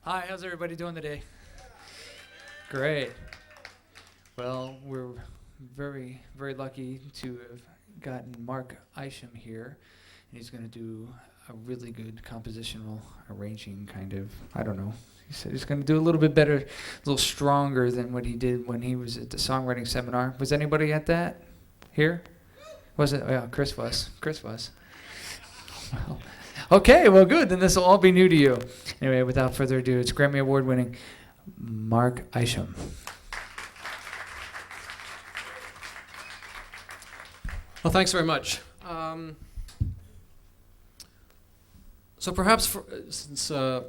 Hi, how's everybody doing today? Great. Well, we're very, very lucky to have gotten Mark Isham here. And he's going to do a really good compositional arranging kind of, I don't know. He said he's going to do a little bit better, a little stronger than what he did when he was at the songwriting seminar. Was anybody at that here? Was it? Oh, yeah, Chris was. Chris was. Well, okay, well, good. Then this will all be new to you. Anyway, without further ado, it's Grammy Award winning Mark Isham. Well, thanks very much. So perhaps since I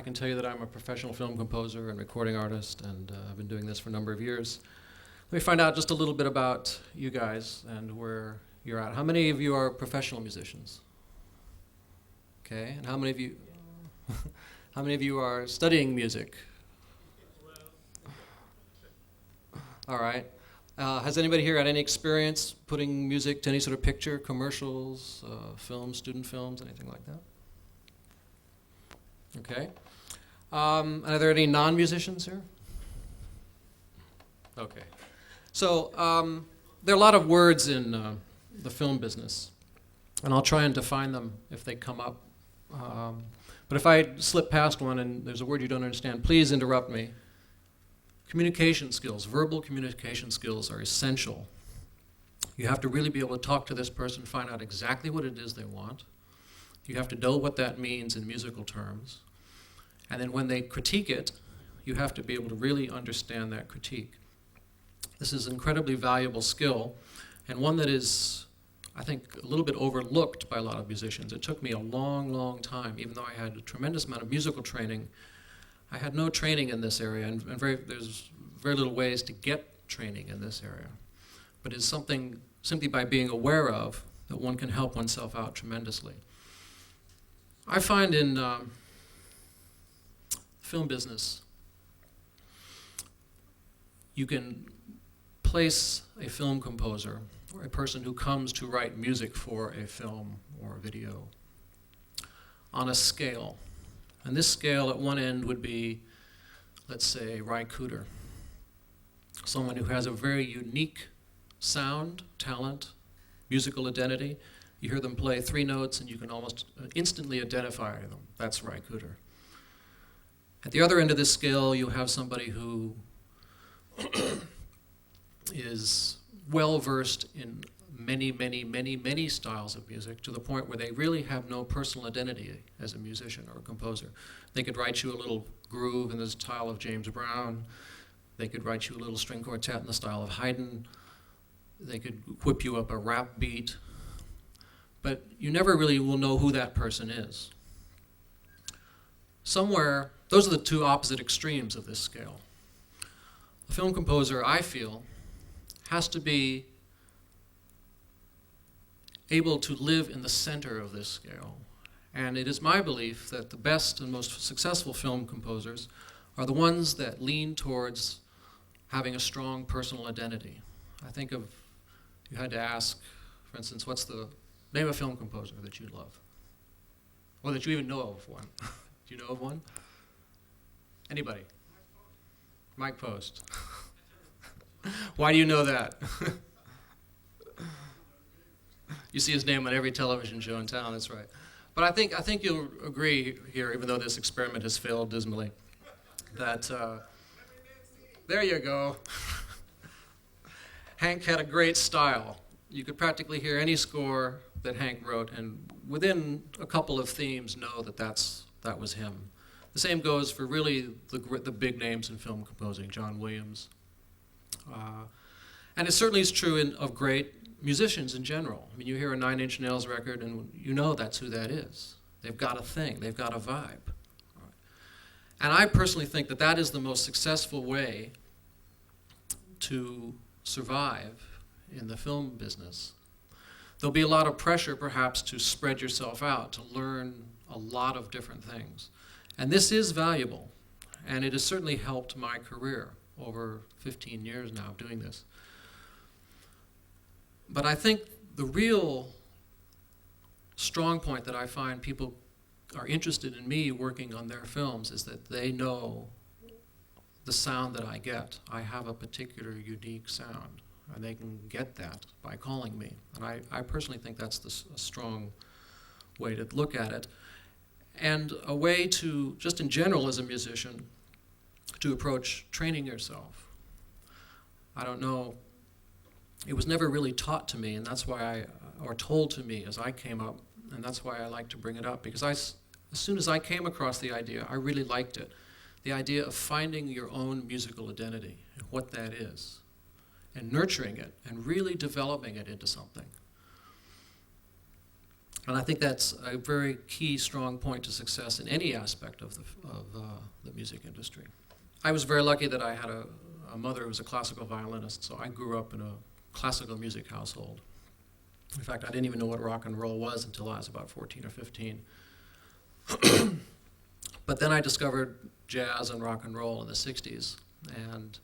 can tell you that I'm a professional film composer and recording artist, and I've been doing this for a number of years, let me find out just a little bit about you guys and where you're at. How many of you are professional musicians? Okay, and how many of you how many of you are studying music? All right. Has anybody here had any experience putting music to any sort of picture, commercials, films, student films, anything like that? Okay. Are there any non-musicians here? Okay. So there are a lot of words in the film business, and I'll try and define them if they come up. But if I slip past one and there's a word you don't understand, please interrupt me. Communication skills, verbal communication skills are essential. You have to really be able to talk to this person, find out exactly what it is they want. You have to know what that means in musical terms. And then when they critique it, you have to be able to really understand that critique. This is an incredibly valuable skill, and one that is, I think, a little bit overlooked by a lot of musicians. It took me a long, long time, even though I had a tremendous amount of musical training. I had no training in this area, and there's very little ways to get training in this area. But it's something simply by being aware of that one can help oneself out tremendously. I find in film business, you can place a film composer or a person who comes to write music for a film or a video on a scale. And this scale at one end would be, let's say, Ry Cooder, someone who has a very unique sound, talent, musical identity. You hear them play 3 notes and you can almost instantly identify them. That's Ry Cooder. At the other end of this scale, you have somebody who is well-versed in many, many, many, many styles of music, to the point where they really have no personal identity as a musician or a composer. They could write you a little groove in the style of James Brown. They could write you a little string quartet in the style of Haydn. They could whip you up a rap beat. But you never really will know who that person is. Somewhere, those are the two opposite extremes of this scale. A film composer, I feel, has to be able to live in the center of this scale. And it is my belief that the best and most successful film composers are the ones that lean towards having a strong personal identity. I think of, you had to ask, for instance, what's the name of a film composer that you love? Or that you even know of one. Do you know of one? Anybody? Mike Post. Why do you know that? You see his name on every television show in town, that's right. But I think you'll agree here, even though this experiment has failed dismally, that, there you go. Hank had a great style. You could practically hear any score that Hank wrote, and within a couple of themes know that that was him. The same goes for really the big names in film composing, John Williams. And it certainly is true of great musicians in general. I mean, you hear a 9 Inch Nails record and you know that's who that is. They've got a thing, they've got a vibe. And I personally think that that is the most successful way to survive in the film business. There'll be a lot of pressure perhaps to spread yourself out, to learn a lot of different things. And this is valuable, and it has certainly helped my career over 15 years now of doing this. But I think the real strong point that I find people are interested in me working on their films is that they know the sound that I get. I have a particular unique sound, and they can get that by calling me. And I personally think that's a strong way to look at it, and a way to, just in general as a musician, to approach training yourself. I don't know, it was never really taught to me, and that's why or told to me as I came up, and that's why I like to bring it up, because as soon as I came across the idea, I really liked it. The idea of finding your own musical identity, and what that is, and nurturing it, and really developing it into something. And I think that's a very key, strong point to success in any aspect of the music industry. I was very lucky that I had a mother who was a classical violinist, so I grew up in a classical music household. In fact, I didn't even know what rock and roll was until I was about 14 or 15. But then I discovered jazz and rock and roll in the 60s, and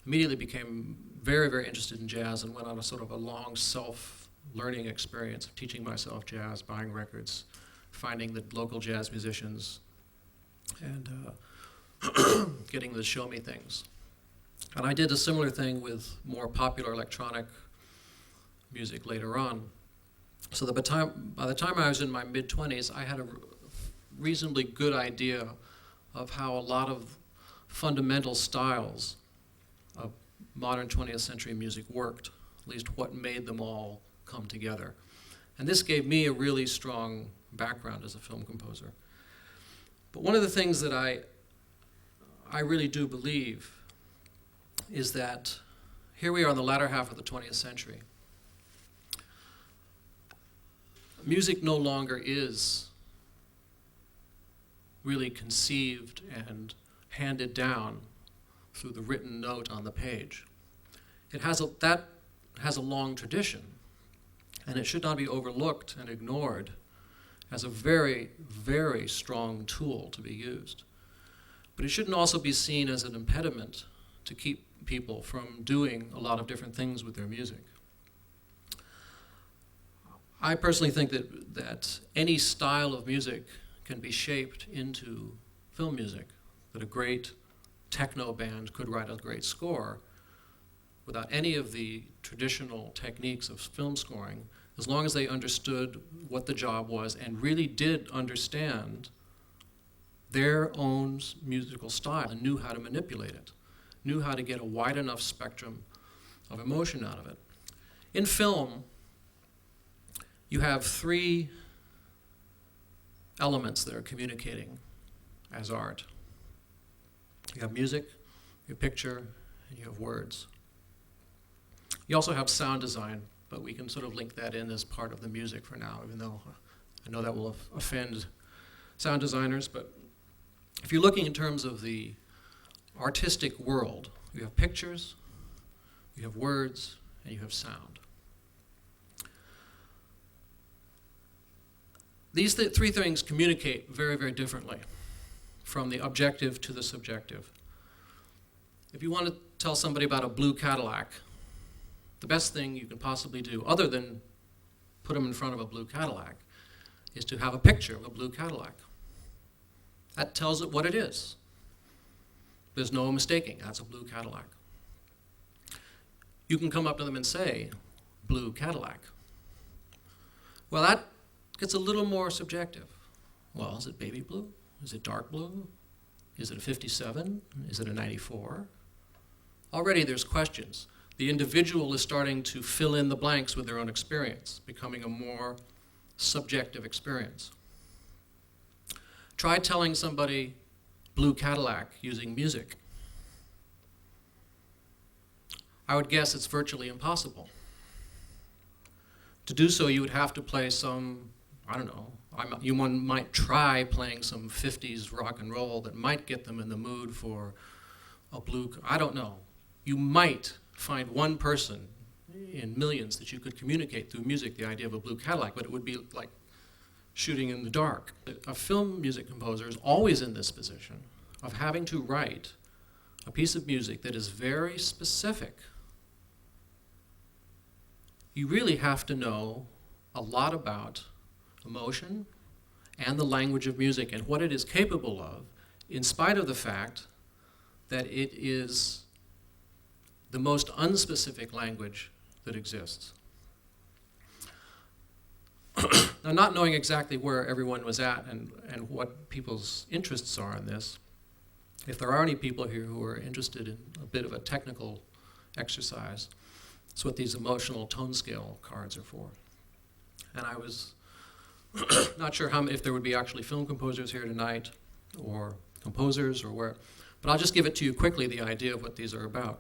immediately became very, very interested in jazz, and went on a sort of a long self-learning experience of teaching myself jazz, buying records, finding the local jazz musicians, and getting them to show me things. And I did a similar thing with more popular electronic music later on. So that by the time I was in my mid-20s, I had a reasonably good idea of how a lot of fundamental styles of modern 20th century music worked, at least what made them all come together. And this gave me a really strong background as a film composer. But one of the things that I really do believe is that here we are in the latter half of the 20th century. Music no longer is really conceived and handed down through the written note on the page. That has a long tradition, and it should not be overlooked and ignored as a very, very strong tool to be used. But it shouldn't also be seen as an impediment to keep people from doing a lot of different things with their music. I personally think that any style of music can be shaped into film music, that a great techno band could write a great score without any of the traditional techniques of film scoring, as long as they understood what the job was and really did understand their own musical style and knew how to manipulate it, knew how to get a wide enough spectrum of emotion out of it. In film, you have three elements that are communicating as art. You have music, you have picture, and you have words. You also have sound design, but we can sort of link that in as part of the music for now, even though I know that will offend sound designers. But if you're looking in terms of the artistic world, you have pictures, you have words, and you have sound. These three things communicate very, very differently, from the objective to the subjective. If you want to tell somebody about a blue Cadillac, the best thing you can possibly do, other than put them in front of a blue Cadillac, is to have a picture of a blue Cadillac. That tells it what it is. There's no mistaking, that's a blue Cadillac. You can come up to them and say, blue Cadillac. Well, that gets a little more subjective. Well, is it baby blue? Is it dark blue? Is it a 57? Is it a 94? Already there's questions. The individual is starting to fill in the blanks with their own experience, becoming a more subjective experience. Try telling somebody blue Cadillac using music. I would guess it's virtually impossible. To do so, you would have to play some, I don't know, one might try playing some 50s rock and roll that might get them in the mood for a blue, I don't know. You might find one person in millions that you could communicate through music the idea of a blue Cadillac, but it would be like shooting in the dark. A film music composer is always in this position of having to write a piece of music that is very specific. You really have to know a lot about emotion and the language of music and what it is capable of, in spite of the fact that it is the most unspecific language that exists. Now, not knowing exactly where everyone was at and what people's interests are in this, if there are any people here who are interested in a bit of a technical exercise, that's what these emotional tone scale cards are for. And I was not sure if there would be actually film composers here tonight, or composers, or where, but I'll just give it to you quickly, the idea of what these are about.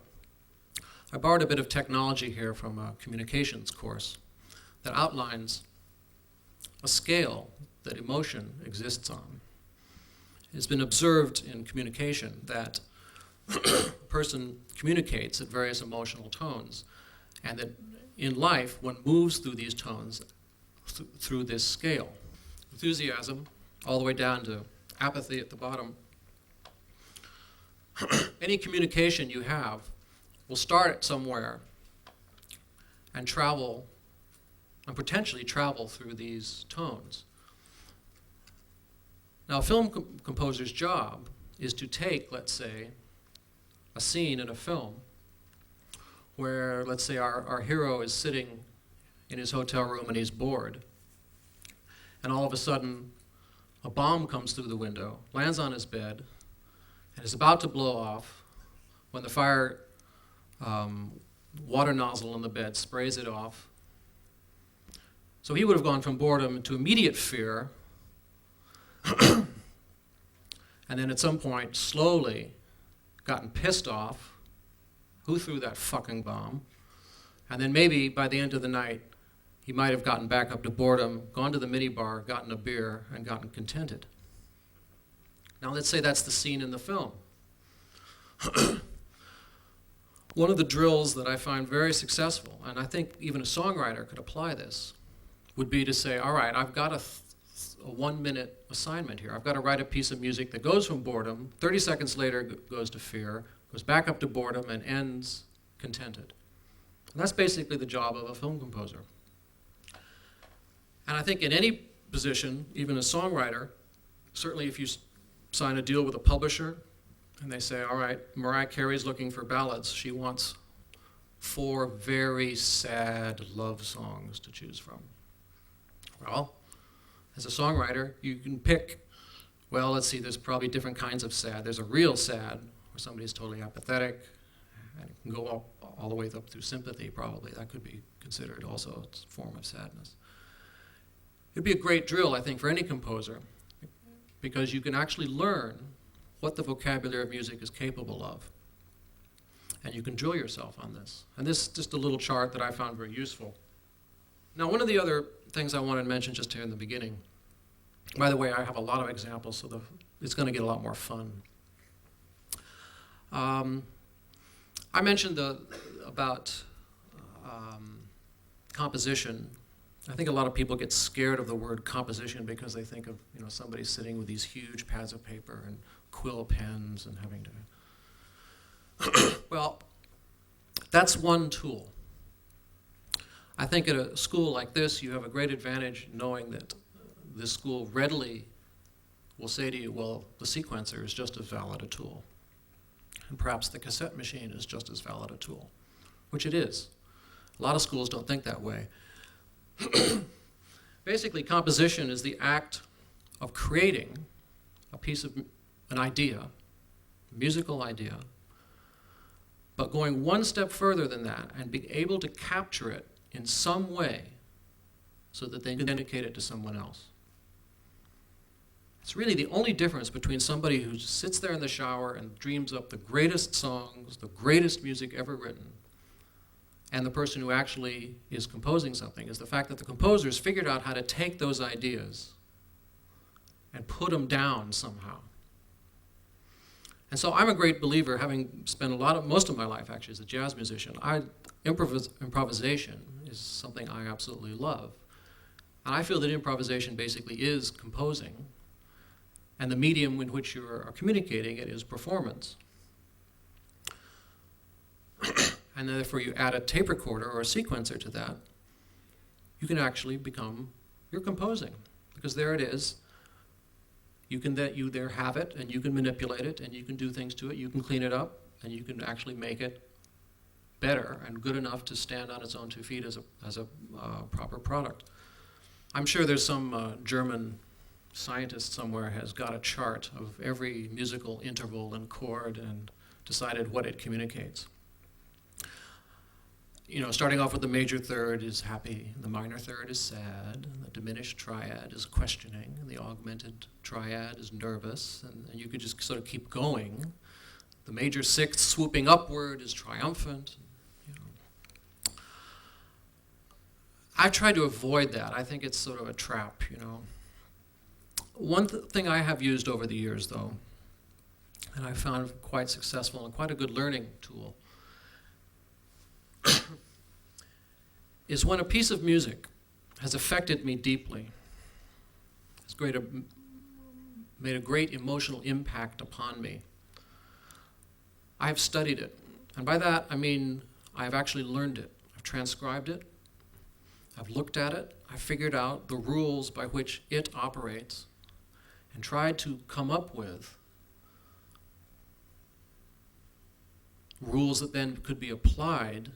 I borrowed a bit of technology here from a communications course that outlines a scale that emotion exists on. It's been observed in communication that a person communicates at various emotional tones, and that in life one moves through these tones through this scale. Enthusiasm, all the way down to apathy at the bottom. Any communication you have will start somewhere and travel, and potentially travel through these tones. Now, a film composer's job is to take, let's say, a scene in a film where, let's say, our hero is sitting in his hotel room and he's bored, and all of a sudden a bomb comes through the window, lands on his bed, and is about to blow off when the fire water nozzle on the bed sprays it off. So he would have gone from boredom to immediate fear, and then at some point slowly gotten pissed off. Who threw that fucking bomb? And then maybe by the end of the night, he might have gotten back up to boredom, gone to the minibar, gotten a beer, and gotten contented. Now let's say that's the scene in the film. One of the drills that I find very successful, and I think even a songwriter could apply this, would be to say, all right, I've got a 1-minute assignment here. I've got to write a piece of music that goes from boredom, 30 seconds later goes to fear, goes back up to boredom, and ends contented. And that's basically the job of a film composer. And I think in any position, even a songwriter, certainly if you sign a deal with a publisher and they say, all right, Mariah Carey's looking for ballads. She wants 4 very sad love songs to choose from. Well, as a songwriter, you can pick, well, let's see, there's probably different kinds of sad. There's a real sad, where somebody's totally apathetic, and it can go all the way up through sympathy, probably. That could be considered also a form of sadness. It'd be a great drill, I think, for any composer, because you can actually learn what the vocabulary of music is capable of. And you can drill yourself on this. And this is just a little chart that I found very useful. Now, one of the other things I wanted to mention just here in the beginning, by the way, I have a lot of examples, so it's going to get a lot more fun. I mentioned about composition. I think a lot of people get scared of the word composition because they think of somebody sitting with these huge pads of paper and quill pens and having to. Well, that's one tool. I think at a school like this, you have a great advantage knowing that this school readily will say to you, well, the sequencer is just as valid a tool. And perhaps the cassette machine is just as valid a tool, which it is. A lot of schools don't think that way. Basically, composition is the act of creating a piece of an idea, a musical idea, but going one step further than that and being able to capture it in some way so that they can communicate it to someone else. It's really the only difference between somebody who sits there in the shower and dreams up the greatest songs, the greatest music ever written, and the person who actually is composing something, is the fact that the composers figured out how to take those ideas and put them down somehow. And so I'm a great believer, having spent most of my life actually as a jazz musician. Improvisation is something I absolutely love. And I feel that improvisation basically is composing, and the medium in which you are communicating it is performance. And therefore you add a tape recorder or a sequencer to that, you can actually you're composing. Because there it is, you there have it, and you can manipulate it, and you can do things to it. You can clean it up, and you can actually make it better and good enough to stand on its own 2 feet as a proper product. I'm sure there's some German scientist somewhere has got a chart of every musical interval and chord and decided what it communicates. You know, starting off with the major third is happy, the minor third is sad, the diminished triad is questioning, and the augmented triad is nervous, and you could just sort of keep going. The major sixth swooping upward is triumphant. You know. I try to avoid that. I think it's sort of a trap, you know. One thing I have used over the years, though, and I found quite successful and quite a good learning tool, is when a piece of music has affected me deeply, has made a great emotional impact upon me. I have studied it, and by that I mean I've actually learned it. I've transcribed it, I've looked at it, I've figured out the rules by which it operates, and tried to come up with rules that then could be applied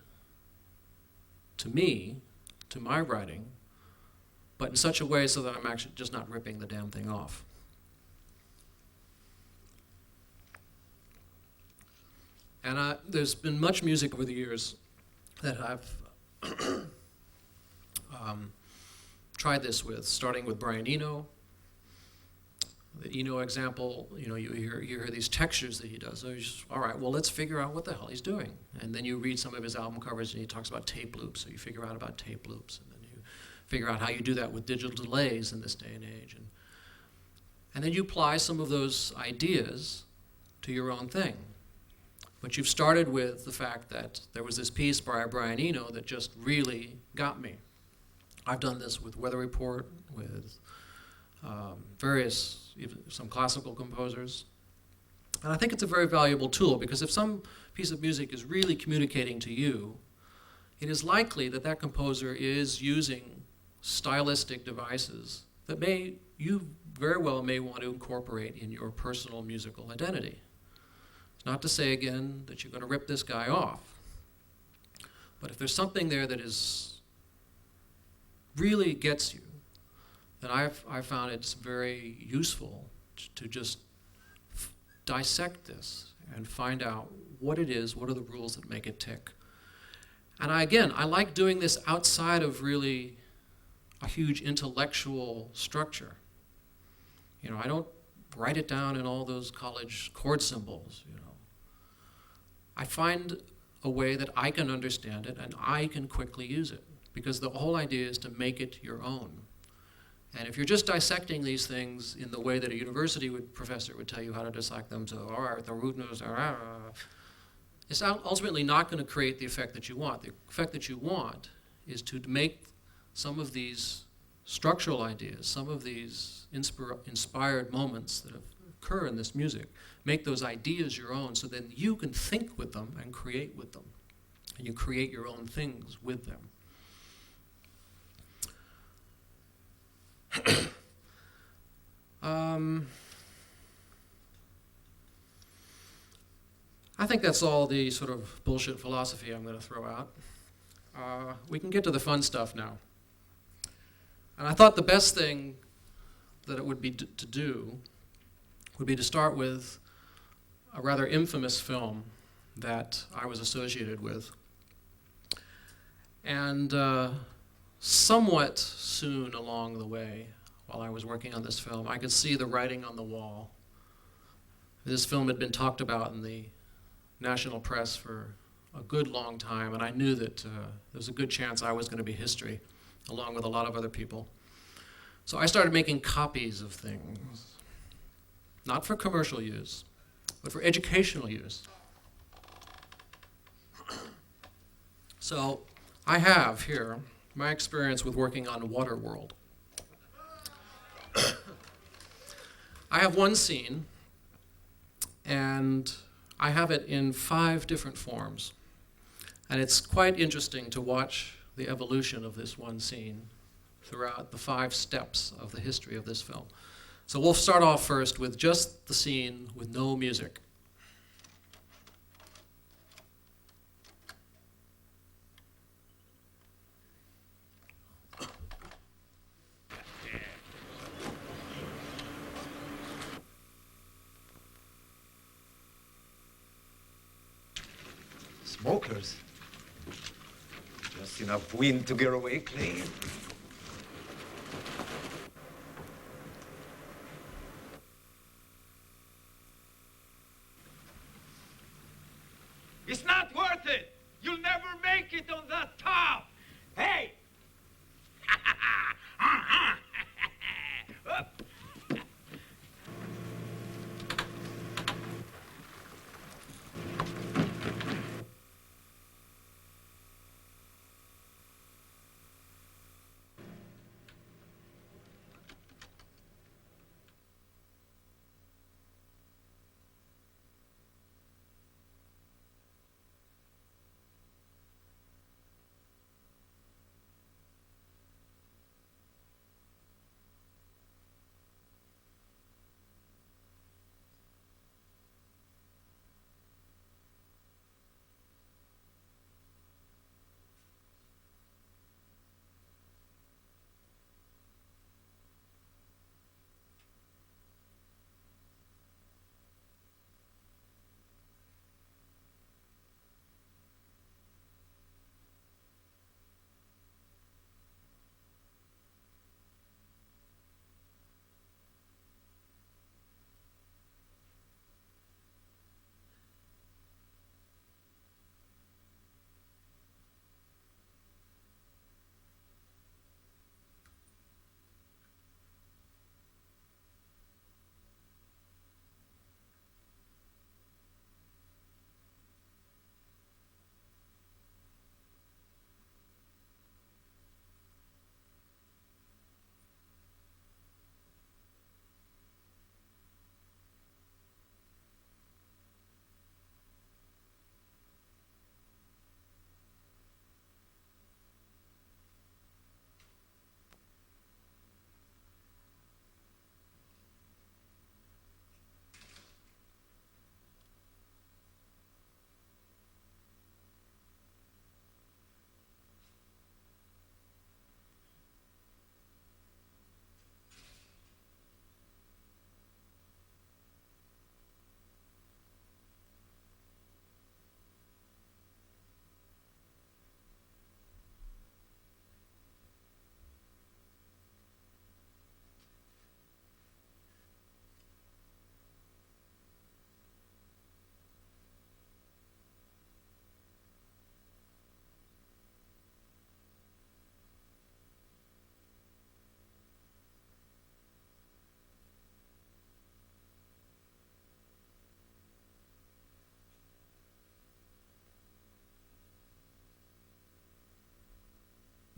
to me, to my writing, but in such a way so that I'm actually just not ripping the damn thing off. And there's been much music over the years that I've tried this with, starting with Brian Eno. The Eno example, you know, you hear these textures that he does. So you just, all right, well, let's figure out what the hell he's doing. And then you read some of his album covers, and he talks about tape loops. So you figure out about tape loops, and then you figure out how you do that with digital delays in this day and age. And then you apply some of those ideas to your own thing. But you've started with the fact that there was this piece by Brian Eno that just really got me. I've done this with Weather Report, with various, even some classical composers. And I think it's a very valuable tool, because if some piece of music is really communicating to you, it is likely that that composer is using stylistic devices that you very well may want to incorporate in your personal musical identity. It's not to say, again, that you're going to rip this guy off. But if there's something there that is really gets you, then I've found it's very useful to just dissect this and find out what it is, what are the rules that make it tick. And I like doing this outside of really a huge intellectual structure. You know, I don't write it down in all those college chord symbols, you know. I find a way that I can understand it and I can quickly use it, because the whole idea is to make it your own. And if you're just dissecting these things in the way that a university professor would tell you how to dissect them, so, all right, the root notes are, it's ultimately not going to create the effect that you want. The effect that you want is to make some of these structural ideas, some of these inspired moments that occur in this music, make those ideas your own, so then you can think with them and create with them. And you create your own things with them. I think that's all the sort of bullshit philosophy I'm going to throw out. We can get to the fun stuff now. And I thought the best thing that it would be to do would be to start with a rather infamous film that I was associated with. And somewhat soon along the way, while I was working on this film, I could see the writing on the wall. This film had been talked about in the national press for a good long time, and I knew that there was a good chance I was going to be history, along with a lot of other people. So I started making copies of things, not for commercial use, but for educational use. So I have here my experience with working on Waterworld. I have one scene, and I have it in 5 different forms. And it's quite interesting to watch the evolution of this one scene throughout the 5 steps of the history of this film. So we'll start off first with just the scene with no music. Smokers? Just enough wind to get away clean. It's not worth it! You'll never make it on that top! Hey! Up.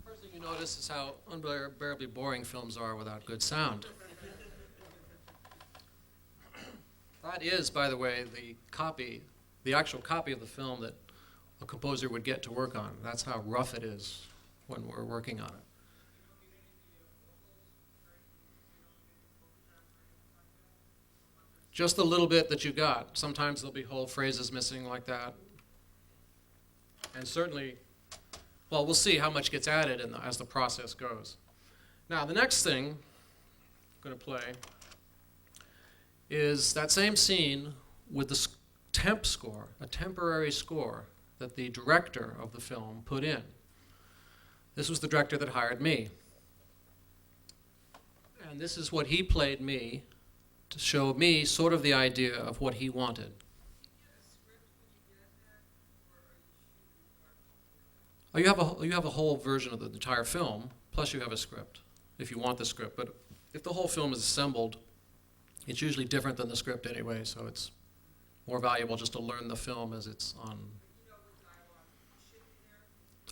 First thing you notice is how unbearably boring films are without good sound. That is, by the way, the actual copy of the film that a composer would get to work on. That's how rough it is when we're working on it. Just the little bit that you got. Sometimes there'll be whole phrases missing like that. And certainly, well, we'll see how much gets added as the process goes. Now, the next thing I'm going to play is that same scene with the temp score, a temporary score that the director of the film put in. This was the director that hired me. And this is what he played me to show me sort of the idea of what he wanted. Oh, you have a whole version of the entire film, plus you have a script, if you want the script. But if the whole film is assembled, it's usually different than the script anyway, so it's more valuable just to learn the film as it's on.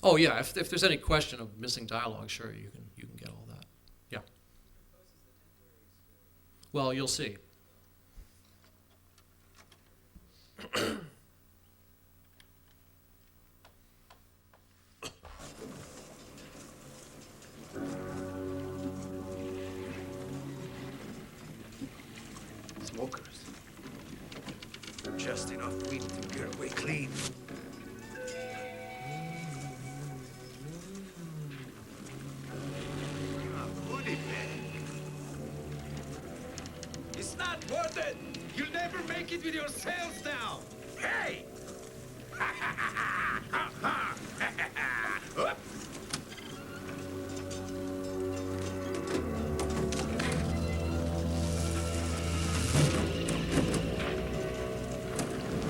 Oh yeah, if there's any question of missing dialogue, sure, you can get all that. Yeah. Well, you'll see. Just enough wind to get away clean. Put it there. It's not worth it. You'll never make it with your sails down. Hey!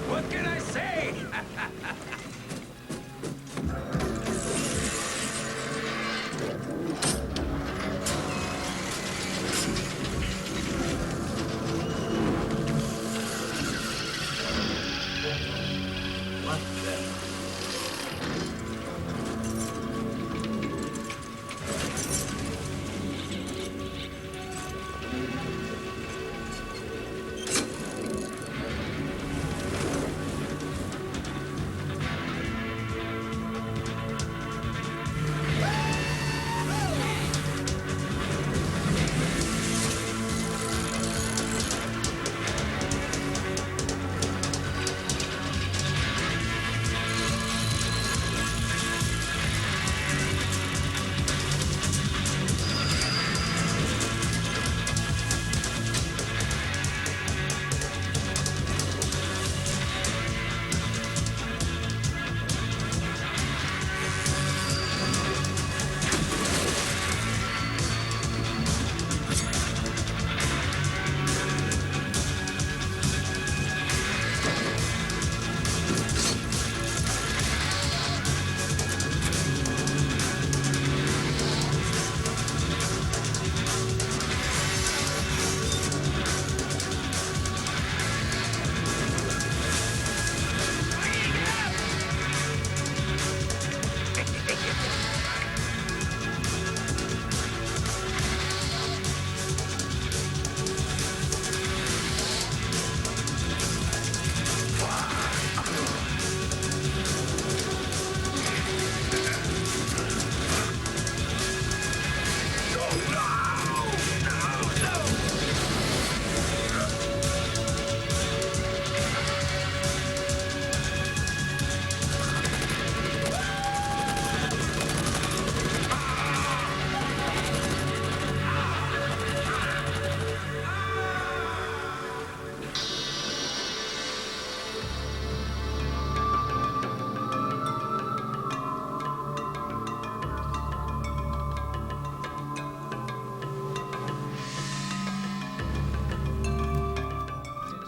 What can I say? What the?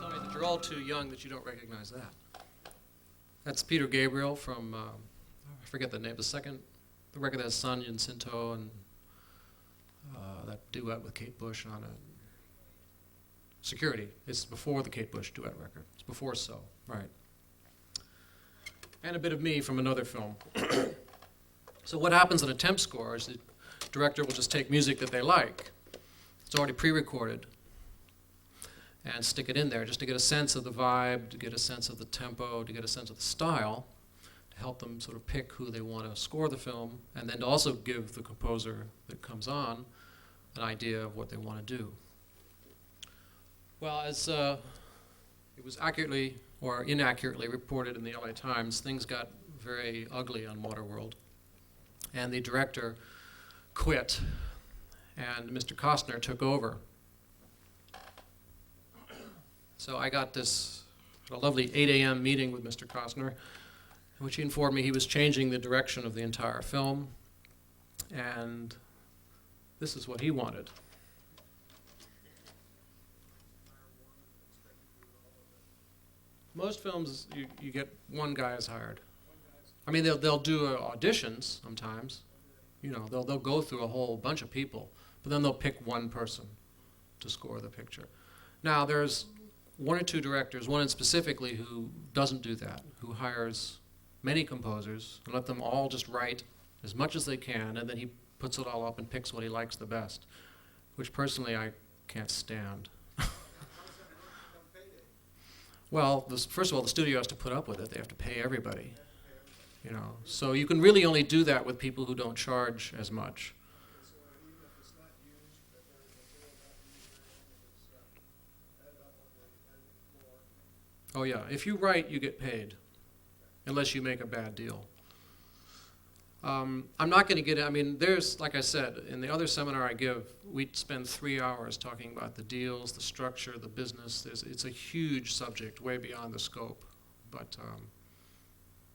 Tell me that you're all too young that you don't recognize that. That's Peter Gabriel from, I forget the name, the record that has Sonia and Cinto and that duet with Kate Bush on it. Security. It's before the Kate Bush duet record. It's before So, right. And a bit of me from another film. So what happens in a temp score is the director will just take music that they like. It's already pre-recorded and stick it in there just to get a sense of the vibe, to get a sense of the tempo, to get a sense of the style, to help them sort of pick who they want to score the film, and then to also give the composer that comes on an idea of what they want to do. Well, as it was accurately or inaccurately reported in the LA Times, things got very ugly on Waterworld, and the director quit, and Mr. Costner took over. So I got a lovely 8 a.m. meeting with Mr. Costner, in which he informed me he was changing the direction of the entire film, and this is what he wanted. Most films, you get one guy is hired. I mean, they'll do auditions sometimes. You know, they'll go through a whole bunch of people, but then they'll pick one person to score the picture. Now, there's one or two directors, one specifically, who doesn't do that, who hires many composers and let them all just write as much as they can, and then he puts it all up and picks what he likes the best, which personally I can't stand. Well, first of all, the studio has to put up with it. They have to pay everybody, you know. So you can really only do that with people who don't charge as much. Oh yeah, if you write, you get paid, unless you make a bad deal. I'm not going to get, I mean, there's, like I said, in the other seminar I give, we spend 3 hours talking about the deals, the structure, the business. It's a huge subject, way beyond the scope. But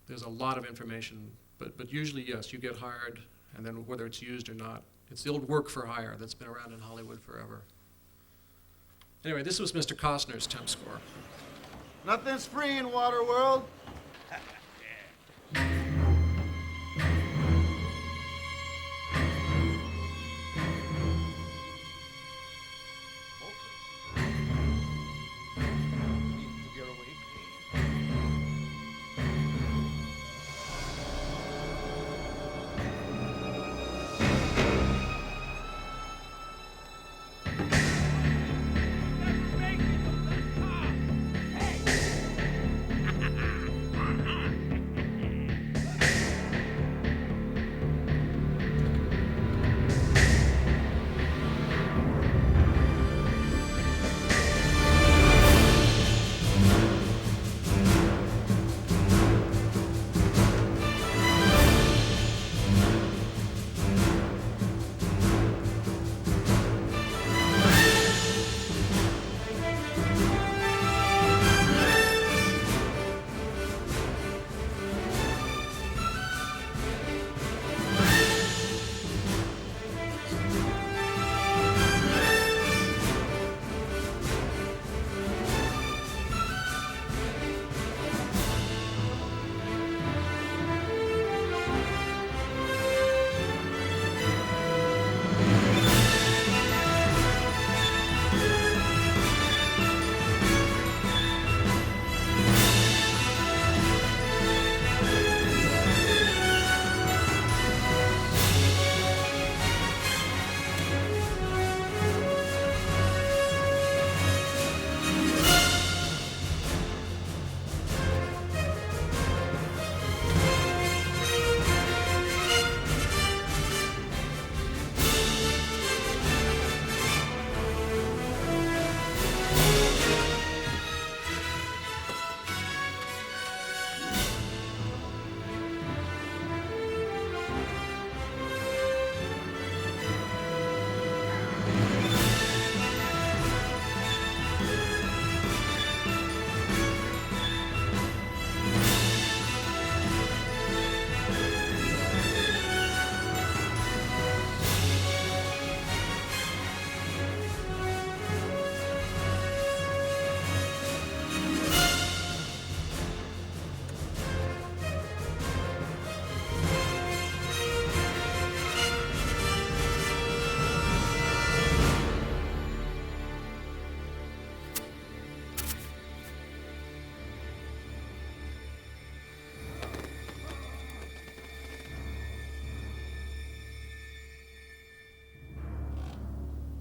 there's a lot of information. But usually, yes, you get hired, and then whether it's used or not, it's the old work for hire that's been around in Hollywood forever. Anyway, this was Mr. Costner's temp score. Nothing's free in Waterworld. Never make it on the top. Hey!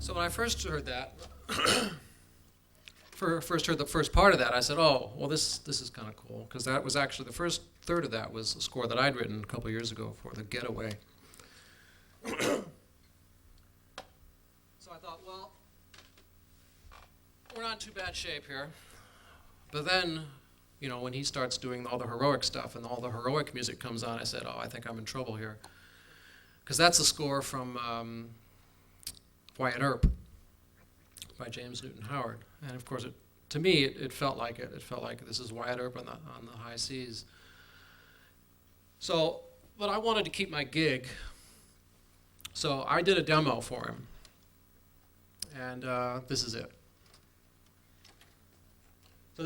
So when I first heard that, first heard the first part of that, I said, "Oh, well, this is kind of cool," because that was actually the first third of that was a score that I'd written a couple years ago for The Getaway. So I thought, well, we're not in too bad shape here. But then, you know, when he starts doing all the heroic stuff and all the heroic music comes on, I said, "Oh, I think I'm in trouble here," because that's a score from Wyatt Earp by James Newton Howard, and of course, to me, it felt like it. It felt like this is Wyatt Earp on the high seas. So, but I wanted to keep my gig, so I did a demo for him, and this is it. So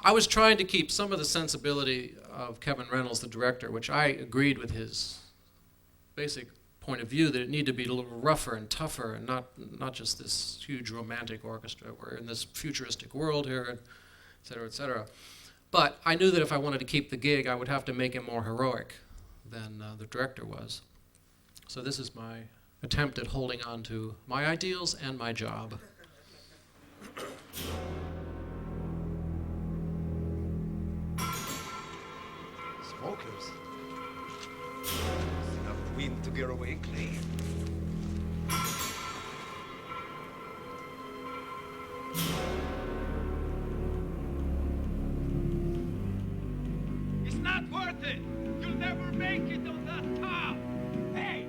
I was trying to keep some of the sensibility of Kevin Reynolds, the director, which I agreed with his basic point of view, that it needed to be a little rougher and tougher, and not just this huge romantic orchestra. We're in this futuristic world here, et cetera, et cetera. But I knew that if I wanted to keep the gig, I would have to make it more heroic than the director was. So this is my attempt at holding on to my ideals and my job. Smokers. Enough wind to get away clean. worth it. You'll never make it on that top. Hey!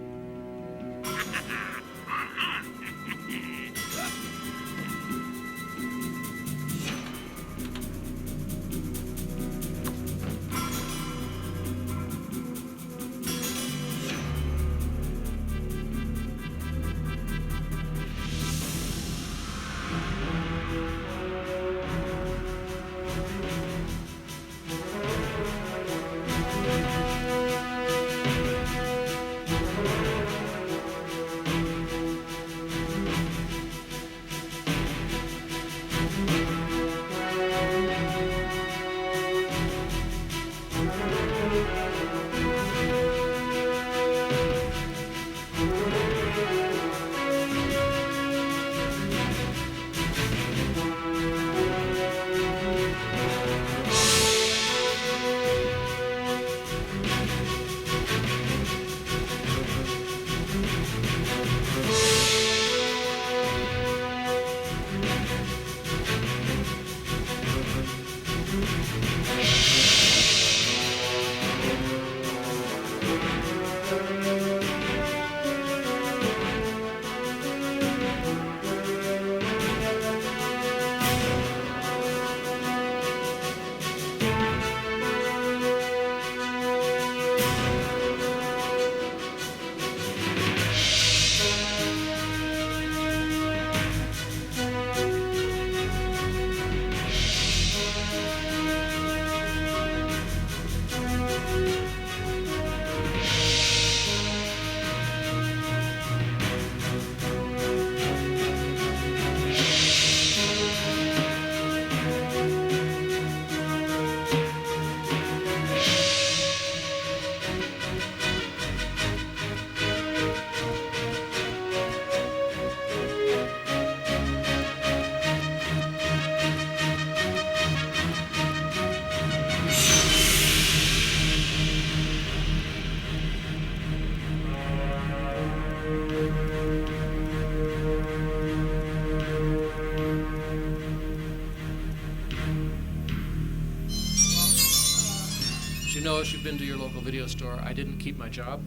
You know, if you've been to your local video store, I didn't keep my job.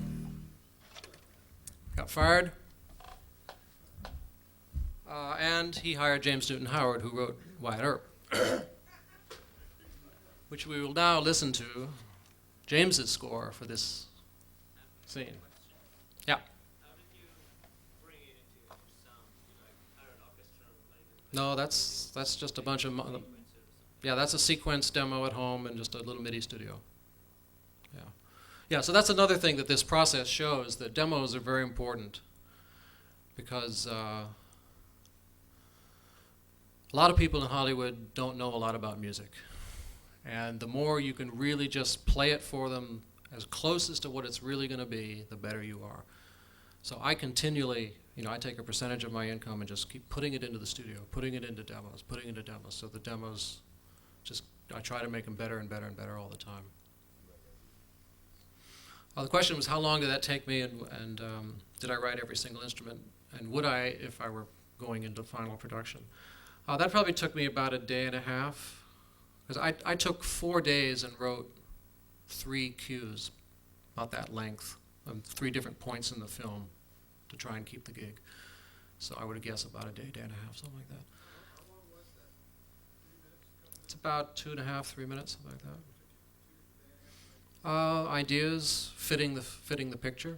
Got fired. And he hired James Newton Howard, who wrote Wyatt Earp, which we will now listen to James's score for this scene. Yeah. How did you bring it into sound? Like hire an orchestra or playing? No, that's just a bunch of yeah, that's a sequence demo at home and just a little MIDI studio. Yeah. Yeah, so that's another thing that this process shows, that demos are very important because a lot of people in Hollywood don't know a lot about music. And the more you can really just play it for them as closest to what it's really going to be, the better you are. So I continually, I take a percentage of my income and just keep putting it into the studio, putting it into demos, putting it into demos. So the demos, I try to make them better and better and better all the time. The question was, how long did that take me, and did I write every single instrument, and would I if I were going into final production? That probably took me about a day and a half, because I took 4 days and wrote 3 cues, about that length, 3 different points in the film to try and keep the gig. So I would guess about a day, day and a half, something like that. How long was that? 3 minutes? It's about 2.5, 3 minutes, something like that. Ideas, fitting the picture,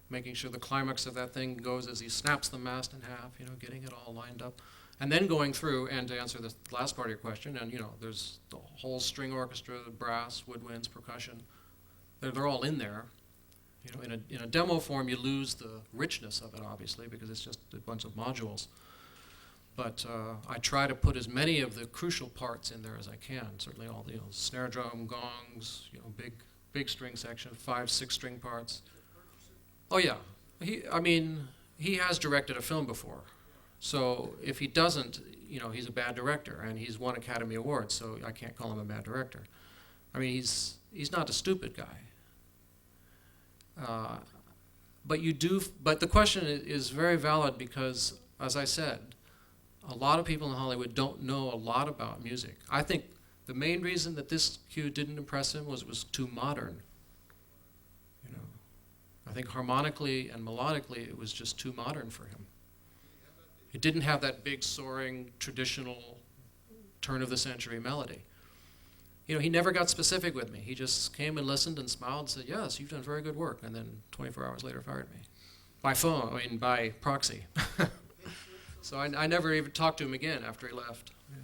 making sure the climax of that thing goes as he snaps the mast in half, getting it all lined up. And then going through, and to answer the last part of your question, and there's the whole string orchestra, the brass, woodwinds, percussion. They're all in there. In a demo form, you lose the richness of it, obviously, because it's just a bunch of modules. But I try to put as many of the crucial parts in there as I can. Certainly all the snare drum, gongs, big string section, 5, 6 string parts. Oh yeah, he has directed a film before. So if he doesn't, he's a bad director, and he's won Academy Awards, so I can't call him a bad director. He's not a stupid guy. But the question is very valid because, as I said, a lot of people in Hollywood don't know a lot about music. I think The main reason that this cue didn't impress him was it was too modern. You know, I think harmonically and melodically it was just too modern for him. It didn't have that big soaring traditional turn of the century melody. You know, he never got specific with me. He just came and listened and smiled and said, "Yes, you've done very good work," and then 24 hours later fired me. By phone, I mean by proxy. So I never even talked to him again after he left. Yeah.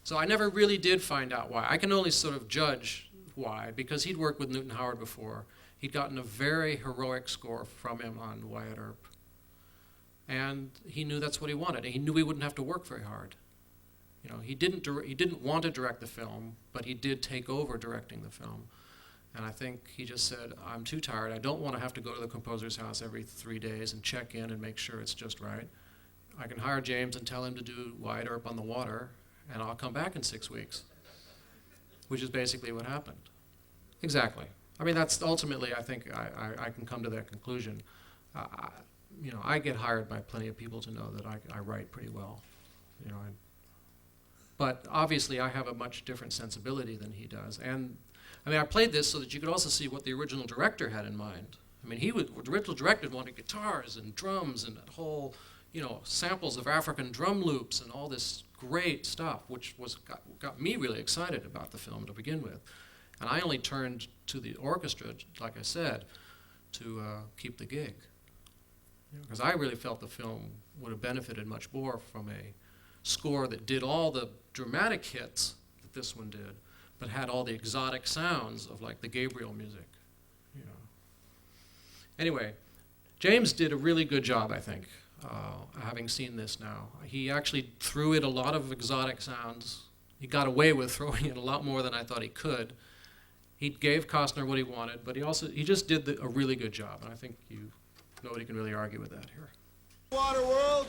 So I never really did find out why. I can only sort of judge why, because he'd worked with Newton Howard before. He'd gotten a very heroic score from him on Wyatt Earp. And he knew that's what he wanted. And he knew he wouldn't have to work very hard. You know, he didn't want to direct the film, but he did take over directing the film. And I think he just said, "I'm too tired. I don't want to have to go to the composer's house every 3 days and check in and make sure it's just right. I can hire James and tell him to do Wyatt Earp on the Water, and I'll come back in 6 weeks," which is basically what happened. Exactly. I mean, that's ultimately, I think, I can come to that conclusion. You know, I get hired by plenty of people to know that I write pretty well. You know, but obviously I have a much different sensibility than he does. And I mean, I played this so that you could also see what the original director had in mind. I mean, the original director wanted guitars and drums and that whole, you know, samples of African drum loops and all this great stuff, which got me really excited about the film to begin with. And I only turned to the orchestra, like I said, to keep the gig. Because I really felt the film would have benefited much more from a score that did all the dramatic hits that this one did, but had all the exotic sounds of like the Gabriel music. You know. Anyway, James did a really good job, I think, having seen this now. He actually threw in a lot of exotic sounds. He got away with throwing in a lot more than I thought he could. He gave Costner what he wanted, but he just did a really good job, and I think nobody can really argue with that here. Waterworld.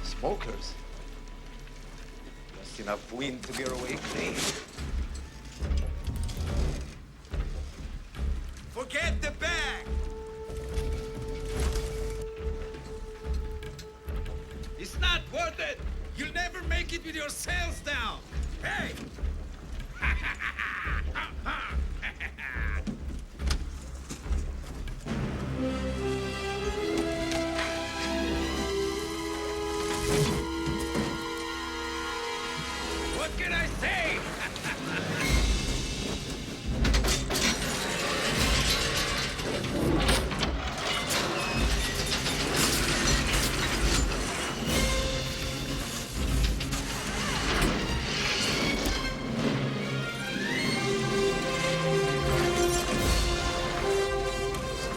Smokers. Just enough wind to get away clean. Forget the bag. It's not worth it. You'll never make it with your sales down. Hey! What can I say?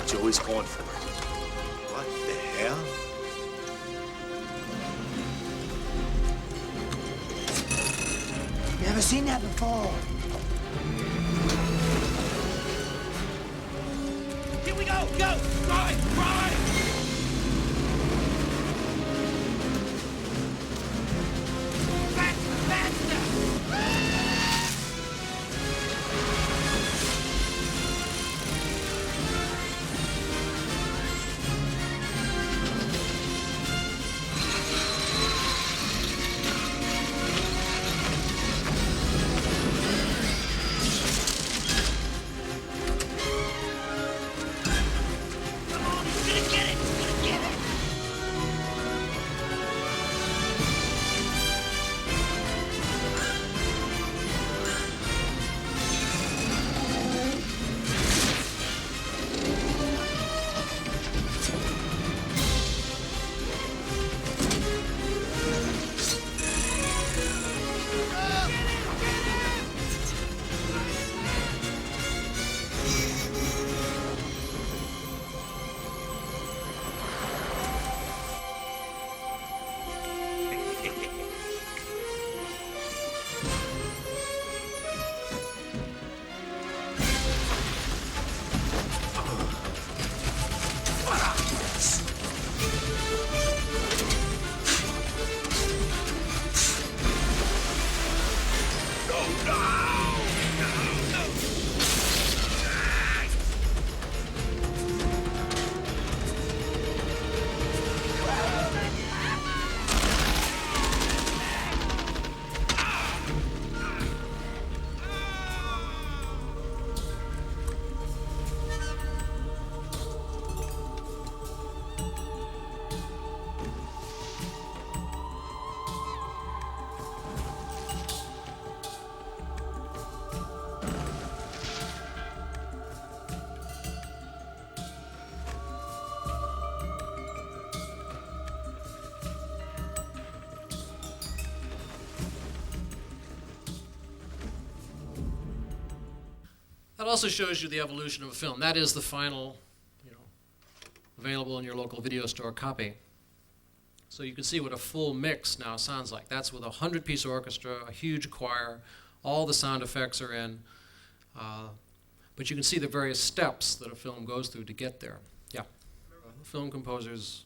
Joey's going for it. What the hell? Never seen that before. Here we go! Go! Drive! Drive! Faster! Faster! That also shows you the evolution of a film. That is the final, available in your local video store copy. So you can see what a full mix now sounds like. That's with a 100-piece orchestra, a huge choir, all the sound effects are in. But you can see the various steps that a film goes through to get there. Yeah. Film composers,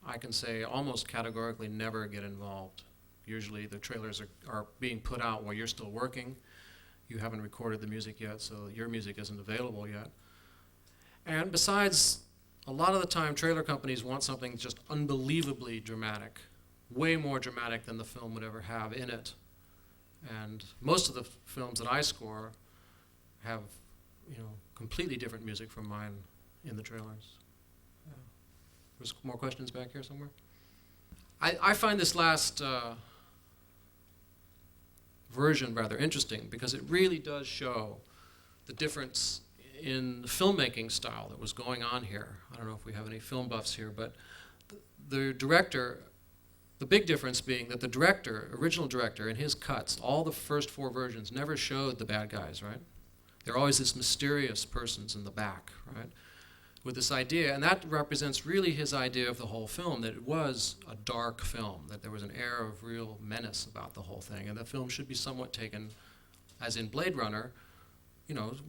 I can say, almost categorically never get involved. Usually the trailers are being put out while you're still working. You haven't recorded the music yet, so your music isn't available yet. And besides, a lot of the time trailer companies want something just unbelievably dramatic, way more dramatic than the film would ever have in it. And most of the films that I score have, completely different music from mine in the trailers. Yeah. There's more questions back here somewhere? I find this last version rather interesting because it really does show the difference in the filmmaking style that was going on here. I don't know if we have any film buffs here, but the director, the big difference being that the director, original director, in his cuts, all the first 4 versions never showed the bad guys, right? They're always this mysterious persons in the back, right? With this idea, and that represents really his idea of the whole film, that it was a dark film, that there was an air of real menace about the whole thing, and the film should be somewhat taken, as in Blade Runner,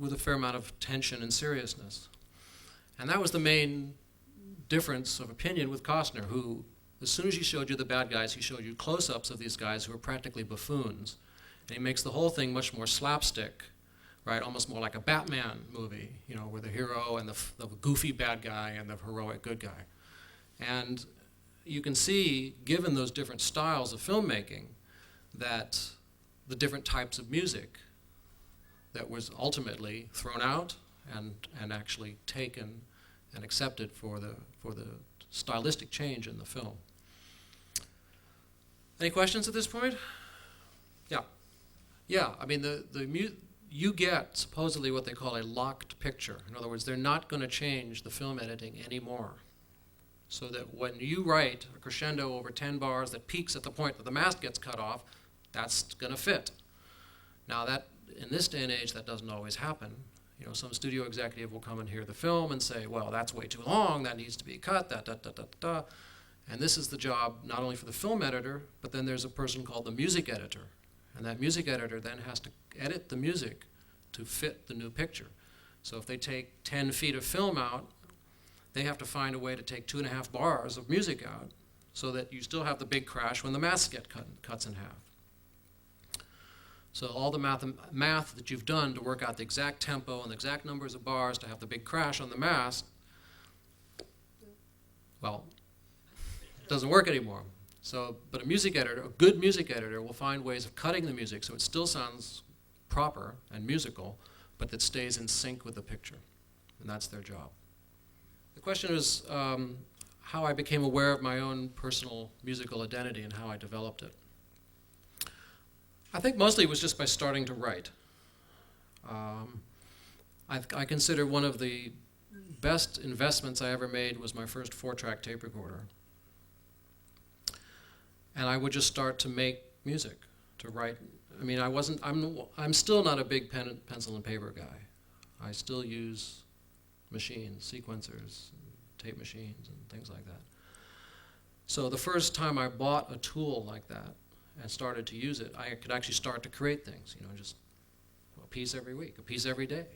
with a fair amount of tension and seriousness. And that was the main difference of opinion with Costner, who, as soon as he showed you the bad guys, he showed you close-ups of these guys who were practically buffoons. And he makes the whole thing much more slapstick, right? Almost more like a Batman movie, where the hero and the goofy bad guy and the heroic good guy. And you can see, given those different styles of filmmaking, that the different types of music that was ultimately thrown out and actually taken and accepted for the stylistic change in the film. Any questions at this point? Yeah. Yeah, I mean, you get supposedly what they call a locked picture. In other words, they're not going to change the film editing anymore. So that when you write a crescendo over 10 bars that peaks at the point that the mask gets cut off, that's going to fit. Now that, in this day and age, that doesn't always happen. Some studio executive will come and hear the film and say, well, that's way too long, that needs to be cut, da. And this is the job not only for the film editor, but then there's a person called the music editor. And that music editor then has to edit the music to fit the new picture. So if they take 10 feet of film out, they have to find a way to take 2.5 bars of music out so that you still have the big crash when the mask cuts in half. So all the math that you've done to work out the exact tempo and the exact numbers of bars to have the big crash on the mask, well, it doesn't work anymore. So, but a good music editor will find ways of cutting the music so it still sounds proper and musical, but that stays in sync with the picture. And that's their job. The question is how I became aware of my own personal musical identity and how I developed it. I think mostly it was just by starting to write. I consider one of the best investments I ever made was my first 4-track tape recorder. And I would just start to make music, to write. I mean, I'm still not a big pencil and paper guy. I still use machines, sequencers, tape machines, and things like that. So the first time I bought a tool like that and started to use it, I could actually start to create things, just a piece every week, a piece every day,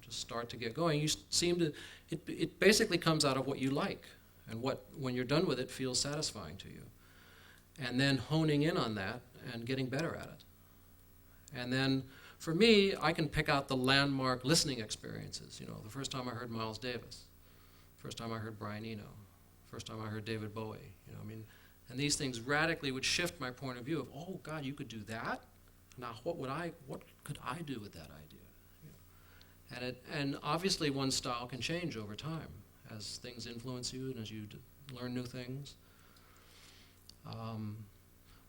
just start to get going. You seem to, it basically comes out of what you like and what, when you're done with it, feels satisfying to you. And then honing in on that and getting better at it. And then for me, I can pick out the landmark listening experiences. The first time I heard Miles Davis, first time I heard Brian Eno, first time I heard David Bowie. And these things radically would shift my point of view of, oh God, you could do that? Now what could I do with that idea? And obviously one style can change over time as things influence you and as you learn new things.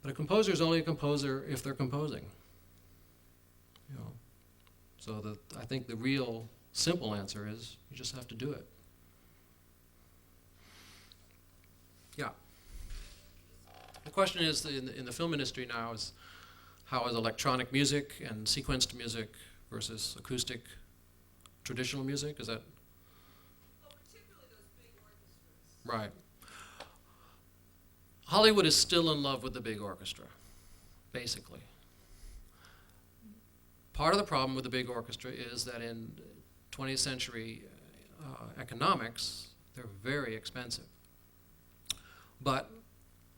But a composer is only a composer if they're composing. So I think the real simple answer is you just have to do it. Yeah. The question is in the film industry now is how is electronic music and sequenced music versus acoustic traditional music? Is that Well, particularly those big orchestras. right? Hollywood is still in love with the big orchestra, basically. Part of the problem with the big orchestra is that in 20th century economics, they're very expensive. But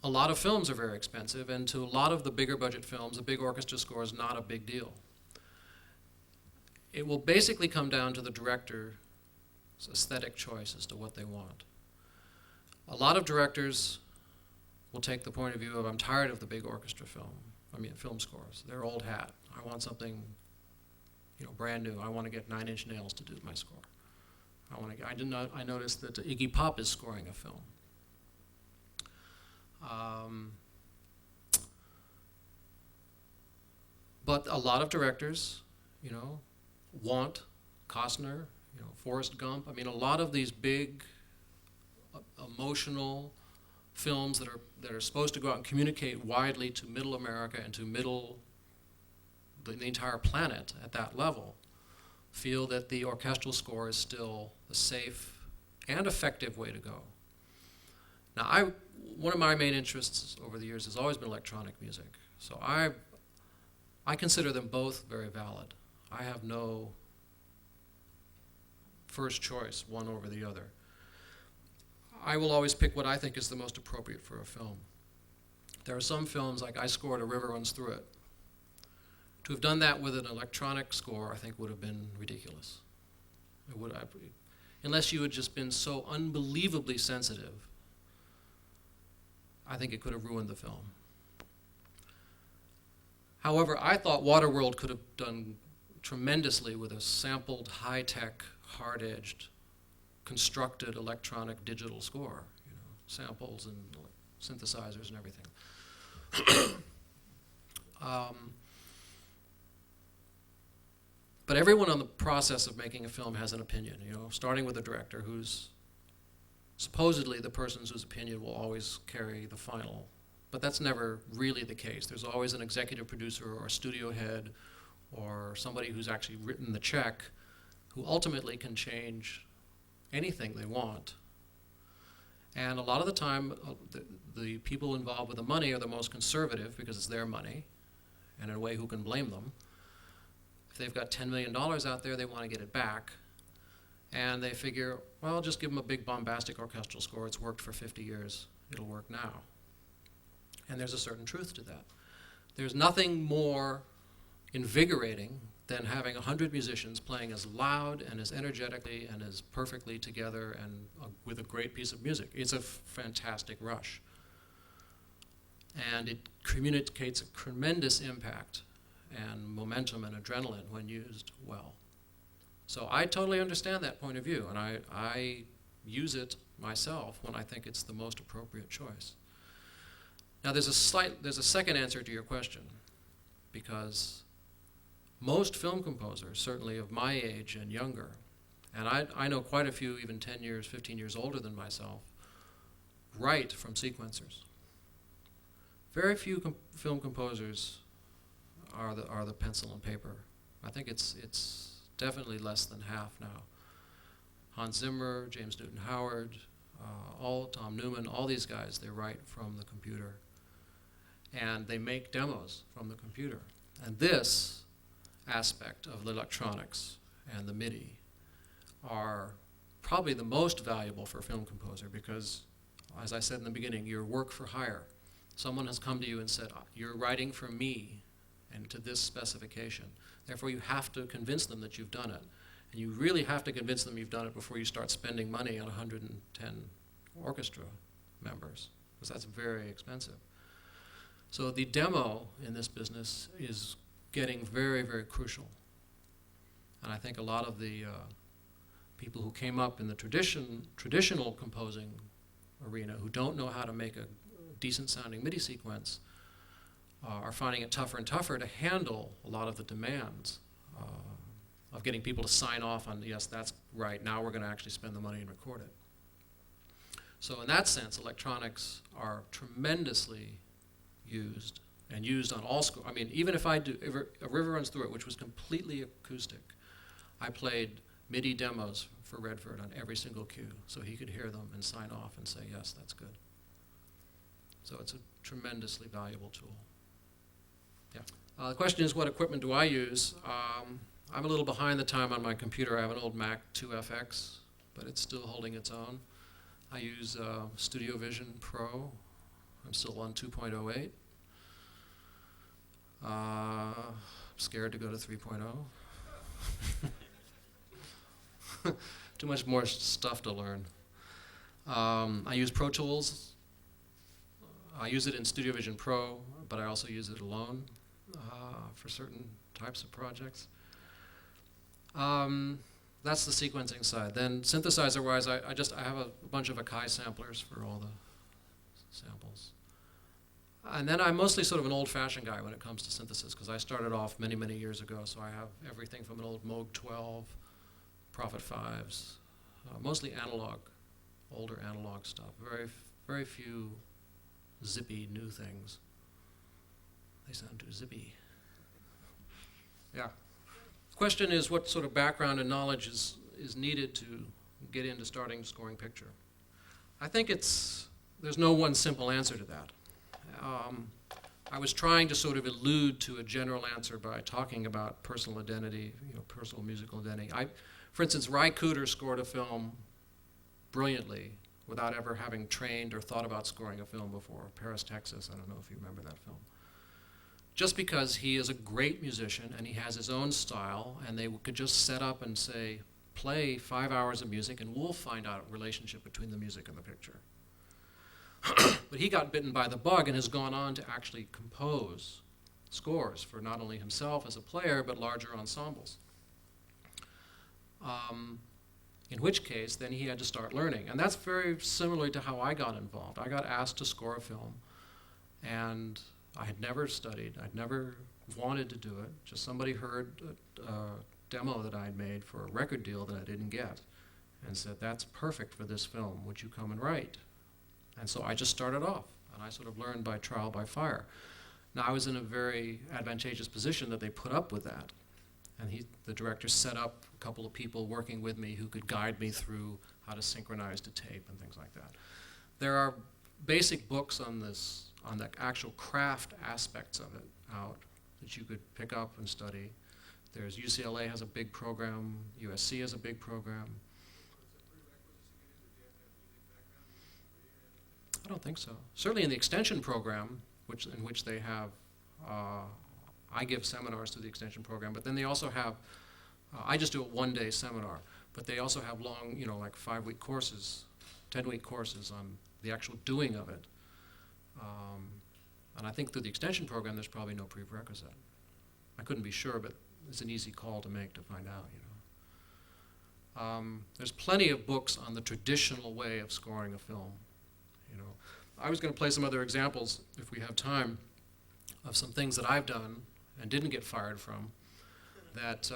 a lot of films are very expensive, and to a lot of the bigger budget films, a big orchestra score is not a big deal. It will basically come down to the director's aesthetic choice as to what they want. A lot of directors will take the point of view of, I'm tired of the big orchestra film scores. They're old hat. I want something, brand new. I want to get Nine Inch Nails to do my score. I noticed that Iggy Pop is scoring a film. But a lot of directors, want Costner, Forrest Gump. I mean, a lot of these big, emotional films that are supposed to go out and communicate widely to Middle America and to the entire planet at that level, feel that the orchestral score is still a safe and effective way to go. Now, one of my main interests over the years has always been electronic music, so I consider them both very valid. I have no first choice, one over the other. I will always pick what I think is the most appropriate for a film. There are some films, like I scored A River Runs Through It. To have done that with an electronic score, I think would have been ridiculous. Unless you had just been so unbelievably sensitive, I think it could have ruined the film. However, I thought Waterworld could have done tremendously with a sampled, high-tech, hard-edged, constructed electronic digital score, samples and synthesizers and everything. But everyone on the process of making a film has an opinion, starting with the director, who's supposedly the person whose opinion will always carry the final. But that's never really the case. There's always an executive producer or a studio head or somebody who's actually written the check who ultimately can change anything they want. And a lot of the time, the people involved with the money are the most conservative because it's their money, and in a way, who can blame them? If they've got $10 million out there, they want to get it back, and they figure, well, just give them a big bombastic orchestral score. It's worked for 50 years. It'll work now. And there's a certain truth to that. There's nothing more invigorating than having 100 musicians playing as loud and as energetically and as perfectly together and with a great piece of music. It's a fantastic rush. And it communicates a tremendous impact and momentum and adrenaline when used well. So I totally understand that point of view, and I use it myself when I think it's the most appropriate choice. Now there's a second answer to your question, because most film composers, certainly of my age and younger, and I know quite a few even 10 years, 15 years older than myself, write from sequencers. Very few film composers are the pencil and paper. I think it's definitely less than half now. Hans Zimmer, James Newton Howard, Tom Newman, all these guys, they write from the computer. And they make demos from the computer. And this aspect of the electronics and the MIDI are probably the most valuable for a film composer because, as I said in the beginning, you're work for hire. Someone has come to you and said, you're writing for me and to this specification. Therefore, you have to convince them that you've done it. And you really have to convince them you've done it before you start spending money on 110 orchestra members, because that's very expensive. So the demo in this business is getting very, very crucial. And I think a lot of the people who came up in the traditional composing arena who don't know how to make a decent sounding MIDI sequence are finding it tougher and tougher to handle a lot of the demands of getting people to sign off on, yes, that's right, now we're going to actually spend the money and record it. So in that sense, electronics are tremendously used, and used on all scores. I mean, even if I do A River Runs Through It, which was completely acoustic, I played MIDI demos for Redford on every single cue, so he could hear them and sign off and say, yes, that's good. So it's a tremendously valuable tool. Yeah. The question is, what equipment do I use? I'm a little behind the time on my computer. I have an old Mac 2FX, but it's still holding its own. I use Studio Vision Pro. I'm still on 2.08. I'm scared to go to 3.0. Too much more stuff to learn. I use Pro Tools. I use it in Studio Vision Pro, but I also use it alone for certain types of projects. That's the sequencing side. Then synthesizer-wise, I have a bunch of Akai samplers for all the samples. And then I'm mostly sort of an old-fashioned guy when it comes to synthesis, because I started off many, many years ago, so I have everything from an old Moog 12, Prophet 5s, mostly analog, older analog stuff. Very few zippy new things. They sound too zippy. Yeah. The question is, what sort of background and knowledge is needed to get into starting scoring picture? I think there's no one simple answer to that. I was trying to sort of allude to a general answer by talking about personal identity, personal musical identity. For instance, Ry Cooder scored a film brilliantly without ever having trained or thought about scoring a film before. Paris, Texas, I don't know if you remember that film. Just because he is a great musician and he has his own style, and they could just set up and say, play 5 hours of music and we'll find out a relationship between the music and the picture. But he got bitten by the bug and has gone on to actually compose scores for not only himself as a player, but larger ensembles. In which case, then he had to start learning. And that's very similar to how I got involved. I got asked to score a film, and I had never studied. I'd never wanted to do it. Just somebody heard a demo that I had made for a record deal that I didn't get and said, that's perfect for this film. Would you come and write? And so I just started off, and I sort of learned by trial by fire. Now, I was in a very advantageous position that they put up with that. And the director set up a couple of people working with me who could guide me through how to synchronize to tape and things like that. There are basic books on the actual craft aspects of it out that you could pick up and study. There's UCLA has a big program, USC has a big program. I don't think so. Certainly in the extension program, in which they have, I give seminars to the extension program, but then they also have, I just do a one-day seminar, but they also have long, like 5-week courses, 10-week courses on the actual doing of it. And I think through the extension program, there's probably no prerequisite. I couldn't be sure, but it's an easy call to make to find out, There's plenty of books on the traditional way of scoring a film. I was going to play some other examples, if we have time, of some things that I've done and didn't get fired from that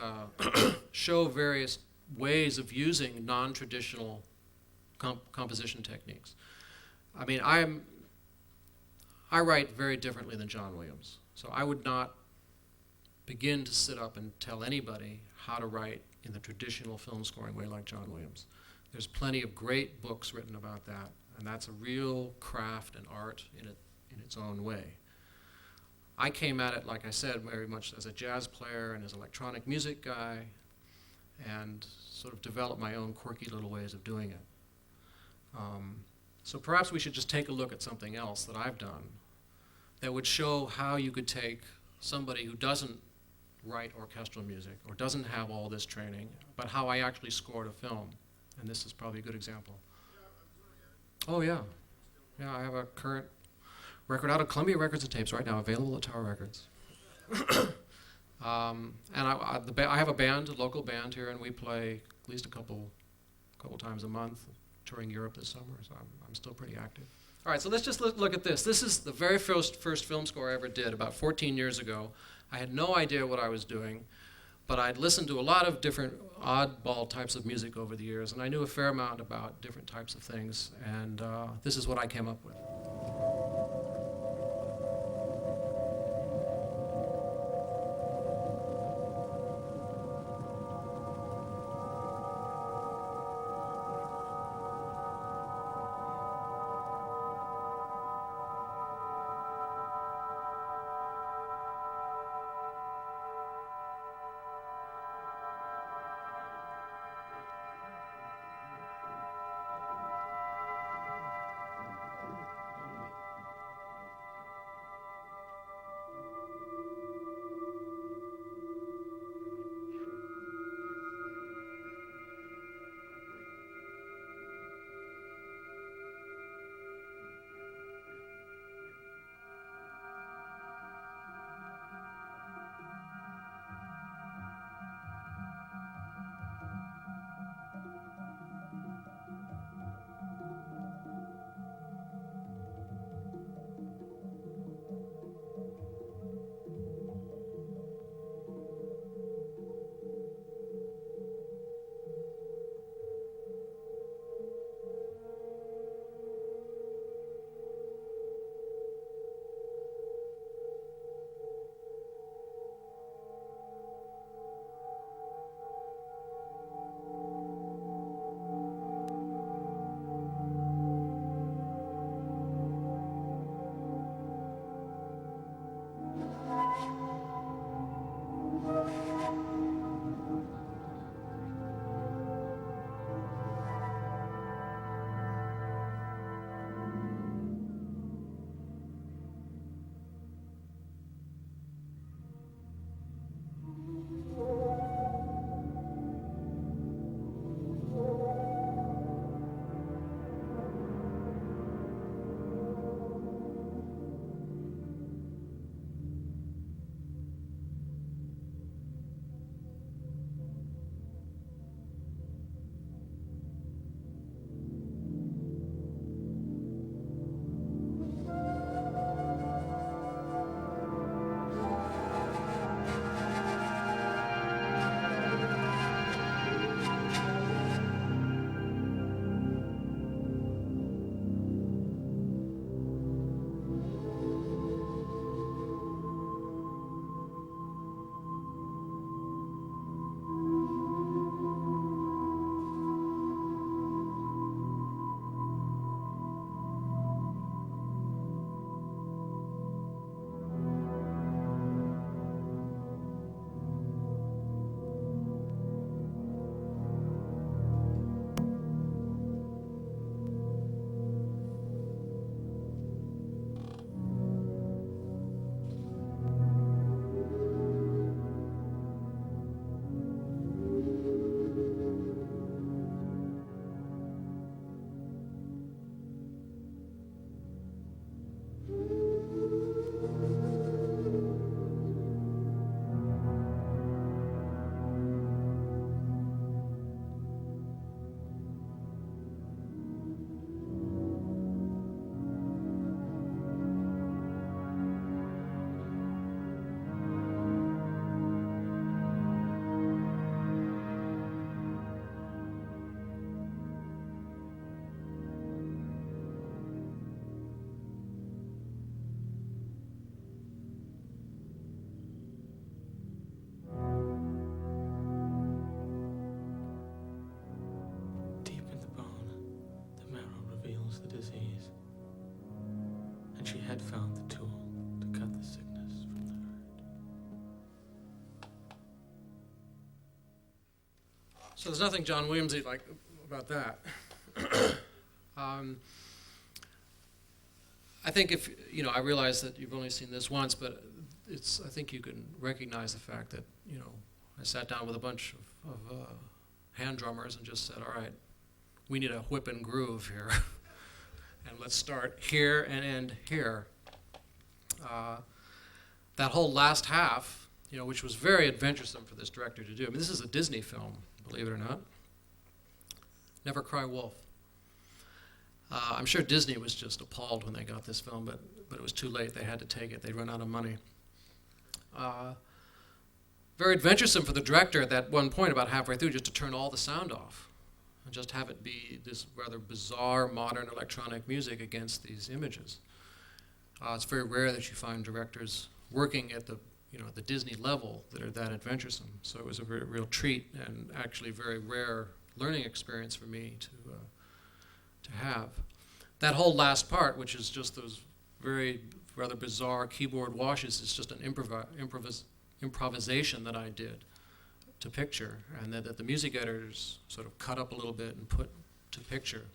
show various ways of using non-traditional composition techniques. I mean, I write very differently than John Williams, so I would not begin to sit up and tell anybody how to write in the traditional film scoring way like John Williams. There's plenty of great books written about that, and that's a real craft and art in its own way. I came at it, like I said, very much as a jazz player and as an electronic music guy, and sort of developed my own quirky little ways of doing it. So perhaps we should just take a look at something else that I've done that would show how you could take somebody who doesn't write orchestral music or doesn't have all this training, but how I actually scored a film. And this is probably a good example. Oh, yeah. Yeah, I have a current record out of Columbia Records and Tapes right now, available at Tower Records. And I have a band, a local band here, and we play at least a couple times a month, touring Europe this summer, so I'm still pretty active. All right, so let's just look at this. This is the very first film score I ever did, about 14 years ago. I had no idea what I was doing, but I'd listened to a lot of different oddball types of music over the years, and I knew a fair amount about different types of things, and this is what I came up with. So there's nothing John Williamsy like about that. I think if, I realize that you've only seen this once, but I think you can recognize the fact that, I sat down with a bunch of hand drummers and just said, all right, we need a whip and groove here. And let's start here and end here. That whole last half, which was very adventuresome for this director to do. I mean, this is a Disney film, believe it or not. Never Cry Wolf. I'm sure Disney was just appalled when they got this film, but it was too late. They had to take it. They'd run out of money. Very adventuresome for the director at that one point, about halfway through, just to turn all the sound off and just have it be this rather bizarre modern electronic music against these images. It's very rare that you find directors working at the the Disney level that are that adventuresome. So it was a very real treat and actually very rare learning experience for me to have. That whole last part, which is just those very rather bizarre keyboard washes, is just an improvisation that I did to picture, and that the music editors sort of cut up a little bit and put to picture.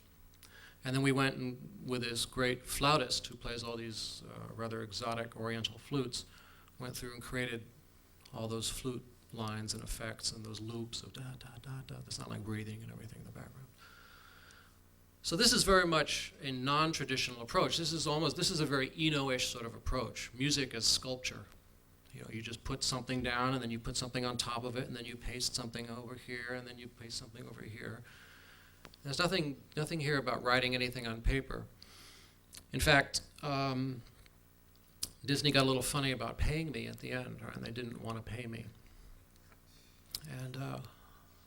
And then we went with this great flautist who plays all these rather exotic oriental flutes, went through and created all those flute lines and effects and those loops of da, da, da, da. It's not like breathing and everything in the background. So this is very much a non-traditional approach. This is a very Eno-ish sort of approach. Music as sculpture. You just put something down and then you put something on top of it and then you paste something over here and then you paste something over here. There's nothing here about writing anything on paper. In fact, Disney got a little funny about paying me at the end, and they didn't want to pay me. And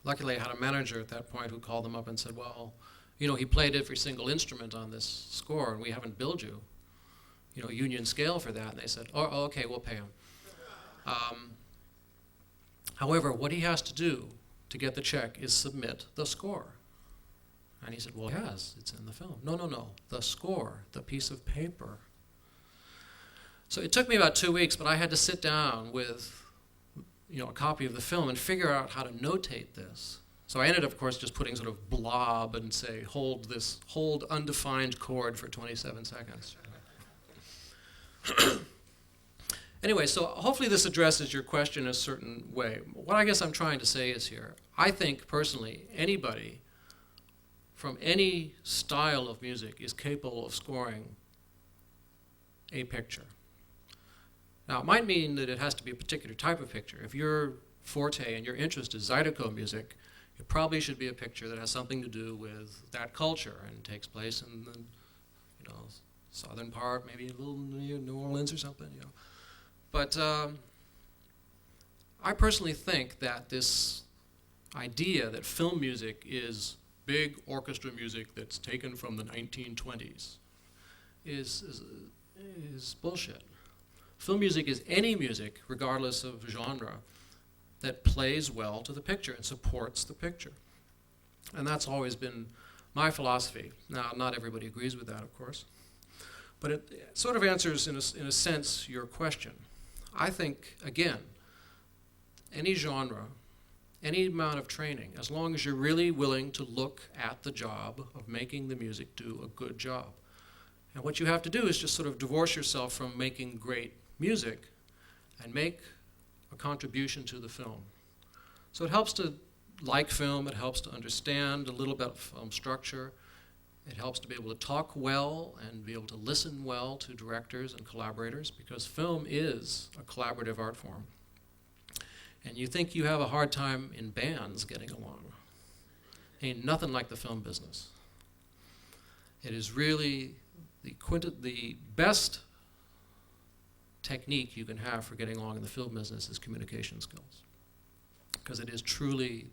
luckily I had a manager at that point who called them up and said, well, he played every single instrument on this score and we haven't billed you, union scale for that. And they said, oh okay, we'll pay him. However, what he has to do to get the check is submit the score. And he said, well, yes, it's in the film. No, the score, the piece of paper. So it took me about 2 weeks, but I had to sit down with a copy of the film and figure out how to notate this. So I ended up, of course, just putting sort of blob and say, hold undefined chord for 27 seconds. Anyway, so hopefully this addresses your question in a certain way. What I guess I'm trying to say is here, I think personally, anybody from any style of music is capable of scoring a picture. Now, it might mean that it has to be a particular type of picture. If your forte and your interest is Zydeco music, it probably should be a picture that has something to do with that culture and takes place in the southern part, maybe a little near New Orleans or something. But I personally think that this idea that film music is big orchestra music that's taken from the 1920s is bullshit. Film music is any music, regardless of genre, that plays well to the picture and supports the picture. And that's always been my philosophy. Now, not everybody agrees with that, of course. But it sort of answers, in a sense, your question. I think, again, any genre, any amount of training, as long as you're really willing to look at the job of making the music do a good job. And what you have to do is just sort of divorce yourself from making great music and make a contribution to the film. So it helps to like film, it helps to understand a little bit of film structure, it helps to be able to talk well and be able to listen well to directors and collaborators, because film is a collaborative art form. And you think you have a hard time in bands getting along. Ain't nothing like the film business. It is really the best technique you can have for getting along in the film business is communication skills. Because it is truly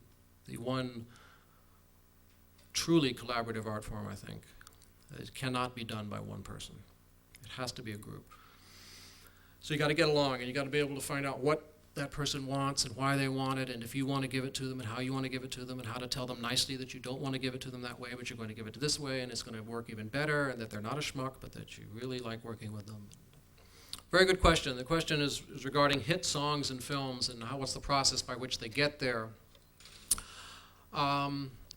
the one truly collaborative art form, I think. It cannot be done by one person. It has to be a group. So you got to get along, and you got to be able to find out what that person wants and why they want it, and if you want to give it to them and how you want to give it to them, and how to tell them nicely that you don't want to give it to them that way, but you're going to give it this way, and it's going to work even better, and that they're not a schmuck, but that you really like working with them. Very good question. The question is regarding hit songs and films and what's the process by which they get there.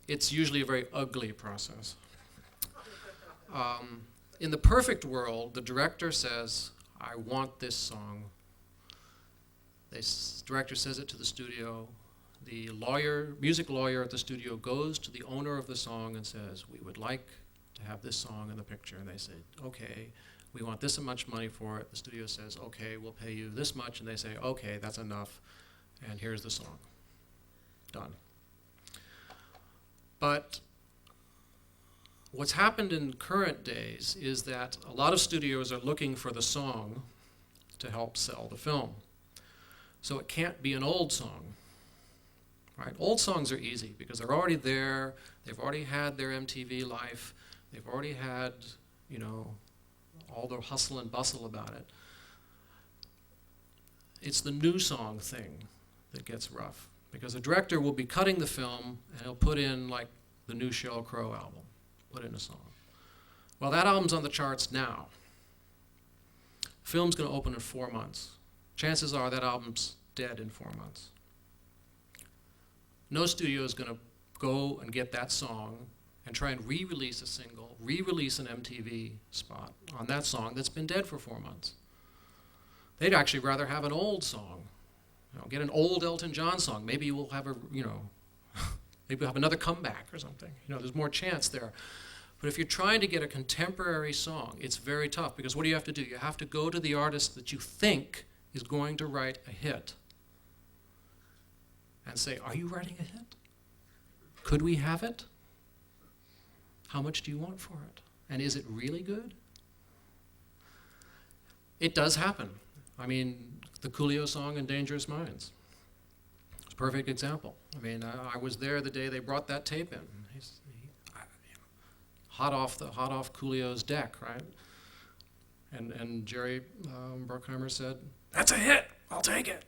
It's usually a very ugly process. In the perfect world, the director says, I want this song. The director says it to the studio. The music lawyer at the studio goes to the owner of the song and says, we would like to have this song in the picture. And they say, okay, we want this much money for it. The studio says, okay, we'll pay you this much. And they say, okay, that's enough. And here's the song. Done. But what's happened in current days is that a lot of studios are looking for the song to help sell the film. So it can't be an old song. Right? Old songs are easy because they're already there. They've already had their MTV life. They've already had, all the hustle and bustle about it. It's the new song thing that gets rough because the director will be cutting the film and he'll put in like the new Sheryl Crow album, put in a song. Well, that album's on the charts now. Film's going to open in 4 months. Chances are that album's dead in 4 months. No studio is going to go and get that song and try and re-release a single, re-release an MTV spot on that song that's been dead for 4 months. They'd actually rather have an old song. Get an old Elton John song. Maybe we'll have maybe we'll have another comeback or something. There's more chance there. But if you're trying to get a contemporary song, it's very tough because what do you have to do? You have to go to the artist that you think is going to write a hit and say, are you writing a hit? Could we have it? How much do you want for it? And is it really good? It does happen. I mean, the Coolio song in Dangerous Minds. It's a perfect example. I mean, I was there the day they brought that tape in. Hot off Coolio's deck, right? And Jerry Bruckheimer said, that's a hit, I'll take it.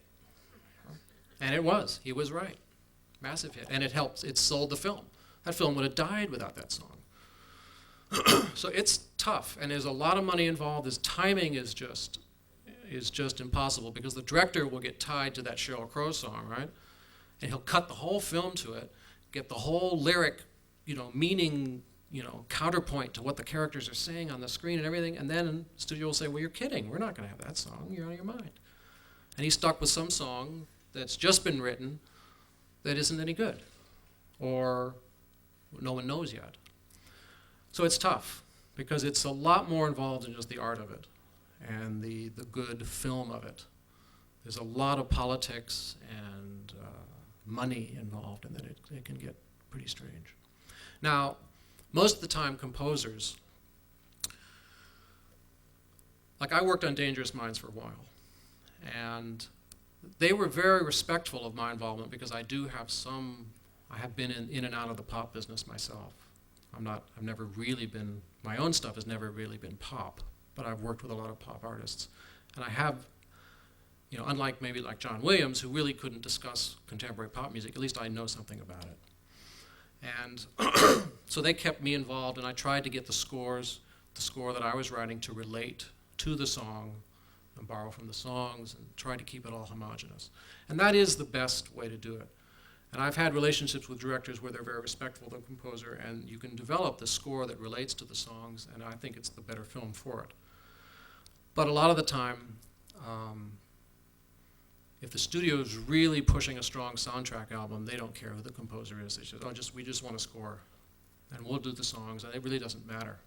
And it was, he was right. Massive hit, and it helped, it sold the film. That film would have died without that song. So it's tough, and there's a lot of money involved. His timing is just impossible because the director will get tied to that Sheryl Crow song, right? And he'll cut the whole film to it, get the whole lyric, meaning, counterpoint to what the characters are saying on the screen and everything, and then the studio will say, well, you're kidding. We're not going to have that song. You're out of your mind. And he's stuck with some song that's just been written that isn't any good or no one knows yet. So it's tough because it's a lot more involved than just the art of it and the good film of it. There's a lot of politics and money involved, and then it can get pretty strange. Now, most of the time, composers, like I worked on Dangerous Minds for a while, and they were very respectful of my involvement because I have been in and out of the pop business myself. I've never really been, my own stuff has never really been pop, but I've worked with a lot of pop artists. And I have, unlike maybe like John Williams, who really couldn't discuss contemporary pop music, at least I know something about it. And so they kept me involved, and I tried to get the score that I was writing to relate to the song and borrow from the songs and try to keep it all homogeneous. And that is the best way to do it. And I've had relationships with directors where they're very respectful of the composer, and you can develop the score that relates to the songs, and I think it's the better film for it. But a lot of the time, if the studio is really pushing a strong soundtrack album, they don't care who the composer is. They say, we just want a score, and we'll do the songs, and it really doesn't matter.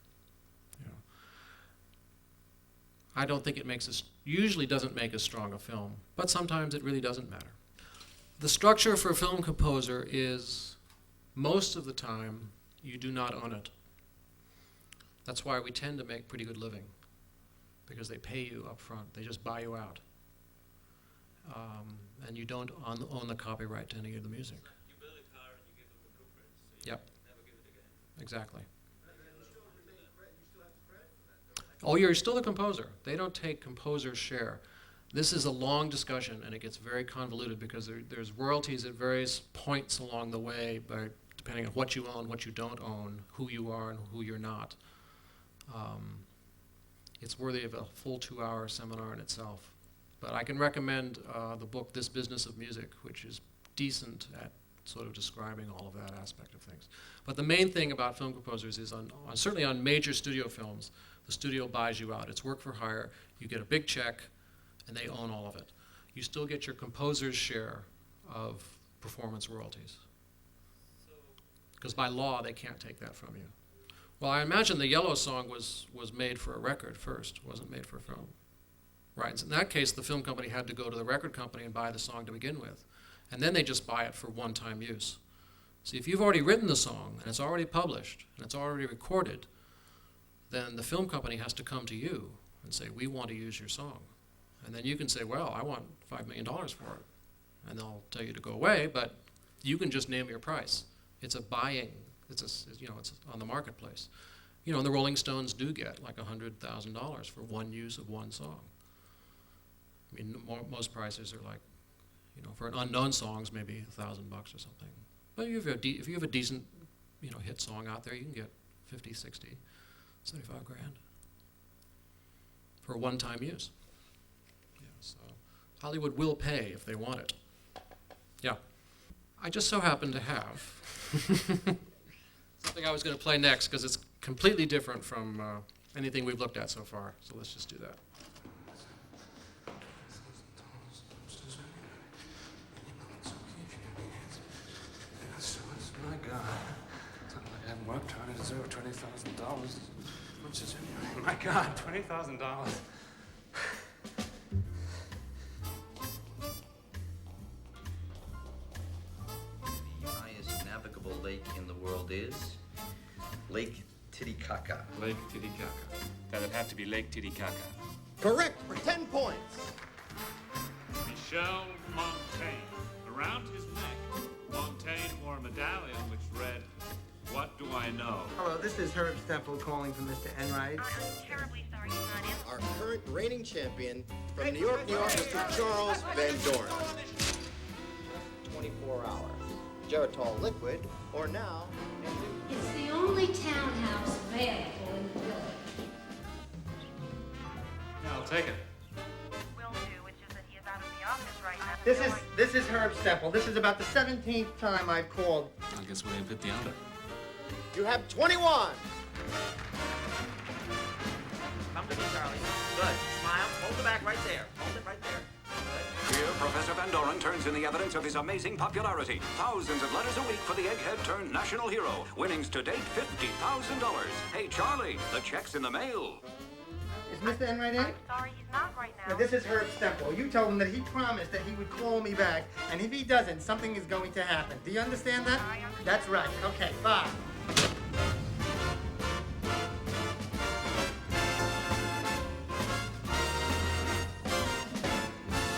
I don't think usually doesn't make as strong a film, but sometimes it really doesn't matter. The structure for a film composer is, most of the time, you do not own it. That's why we tend to make pretty good living, because they pay you up front. They just buy you out. And you don't own the copyright to any of the music. You build a car and you give them a blueprint, so you Yep. never give it again. Exactly. You still have the credit for that, don't you? Oh, you're still the composer. They don't take composer's share. This is a long discussion, and it gets very convoluted because there's royalties at various points along the way, depending on what you own, what you don't own, who you are and who you're not. It's worthy of a full 2-hour seminar in itself. But I can recommend the book, This Business of Music, which is decent at sort of describing all of that aspect of things. But the main thing about film composers is certainly on major studio films, the studio buys you out. It's work for hire. You get a big check, and they own all of it. You still get your composer's share of performance royalties. Because by law, they can't take that from you. Well, I imagine the Yellow song was made for a record first, wasn't made for a film. Right, so in that case, the film company had to go to the record company and buy the song to begin with. And then they just buy it for one-time use. See, if you've already written the song, and it's already published, and it's already recorded, then the film company has to come to you and say, we want to use your song. And then you can say, well, I want $5 million for it. And they'll tell you to go away, but you can just name your price. It's a buying, it's on the marketplace. You know, and the Rolling Stones do get like $100,000 for one use of one song. I mean, most prices are like, you know, for an unknown songs, maybe $1,000 or something. But if you have a decent, you know, hit song out there, you can get 50, 60, 75 grand for one-time use. Yeah, so Hollywood will pay if they want it. Yeah. I just so happen to have something I was going to play next because it's completely different from anything we've looked at so far. So let's just do that. My God. I haven't worked hard. I deserve $20,000. Which is, my God, $20,000. The highest navigable lake in the world is Lake Titicaca. Lake Titicaca. That'd have to be Lake Titicaca. Correct for 10 points. Michel Montaigne. Around his neck, Montaigne wore a medallion which read, "What do I know?" Hello, this is Herb Stempel calling from Mr. Enright. I'm terribly sorry he's not in. Our current reigning champion from New York, Mr. Charles Van Doren. 24 hours. Geritol liquid, or now, It's the only townhouse available in the village. Yeah, I'll take it. Will do, which is that he is out of the office right now. This is Herb Stempel. This is about the 17th time I've called. I guess we ain't hit the under. You have 21. Come to me, Charlie. Good. Smile. Hold the back right there. Hold it right there. Good. Here, Professor Van Doren turns in the evidence of his amazing popularity. Thousands of letters a week for the egghead turned national hero. Winnings to date, $50,000. Hey, Charlie, the check's in the mail. Is Mr. Enright in? I'm sorry he's not right now. Now, this is Herb Stempel. You told him that he promised that he would call me back, and if he doesn't, something is going to happen. Do you understand that? I understand. That's right. Okay, bye.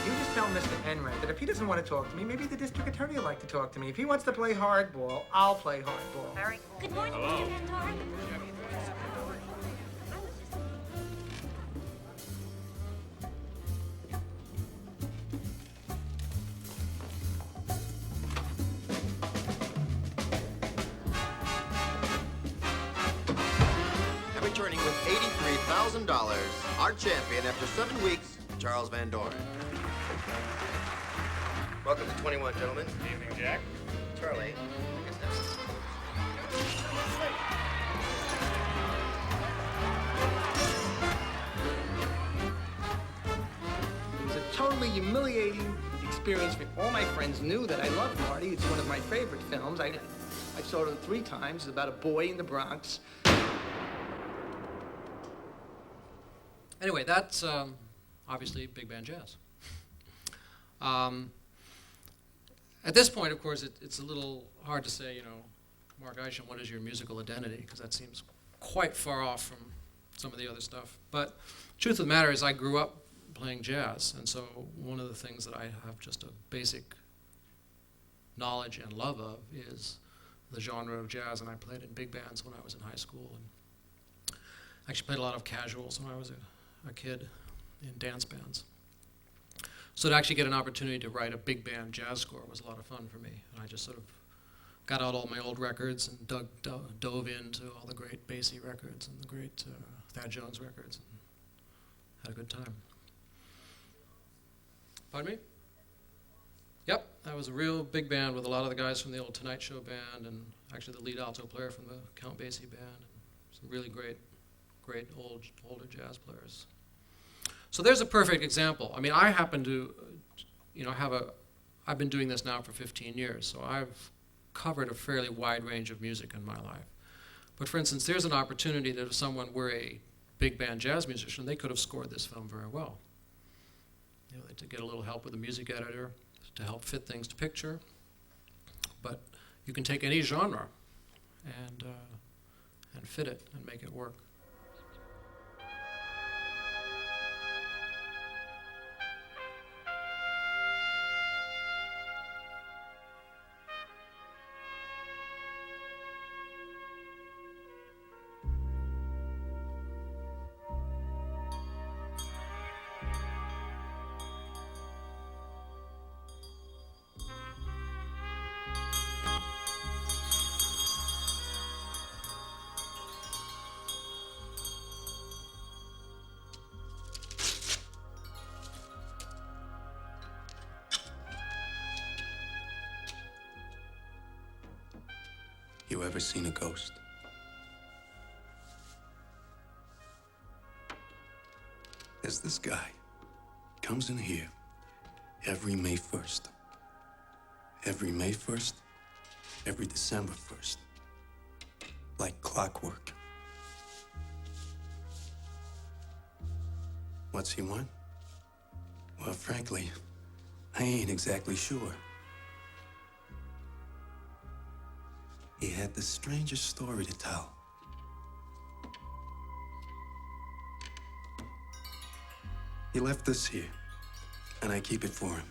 You just tell Mr. Enright that if he doesn't want to talk to me, maybe the district attorney would like to talk to me. If he wants to play hardball, I'll play hardball. Very cool. Good morning, Hello. Mr. Van Doren. And returning with $83,000, our champion after 7 weeks, Charles Van Doren. Welcome to 21, gentlemen. Evening, Jack. Charlie, I guess that's... It was a totally humiliating experience. All my friends knew that I loved Marty. It's one of my favorite films. I saw it 3 times. It's about a boy in the Bronx. Anyway, that's obviously big band jazz. At this point, of course, it's a little hard to say, you know, Mark Isham, what is your musical identity? Because that seems quite far off from some of the other stuff. But truth of the matter is I grew up playing jazz, and so one of the things that I have just a basic knowledge and love of is the genre of jazz, and I played in big bands when I was in high school, and actually played a lot of casuals when I was a kid in dance bands. So to actually get an opportunity to write a big band jazz score was a lot of fun for me, and I just sort of got out all my old records and dove into all the great Basie records and the great Thad Jones records, and had a good time. Pardon me? Yep. That was a real big band with a lot of the guys from the old Tonight Show band, and actually the lead alto player from the Count Basie band, and some really great older jazz players. So there's a perfect example. I mean, I happen to, I've been doing this now for 15 years, so I've covered a fairly wide range of music in my life. But for instance, there's an opportunity that if someone were a big band jazz musician, they could have scored this film very well. To get a little help with the music editor to help fit things to picture. But you can take any genre and fit it and make it work. You ever seen a ghost? There's this guy. Comes in here every May 1st. Every May 1st, every December 1st. Like clockwork. What's he want? Well, frankly, I ain't exactly sure. He had the strangest story to tell. He left this here, and I keep it for him.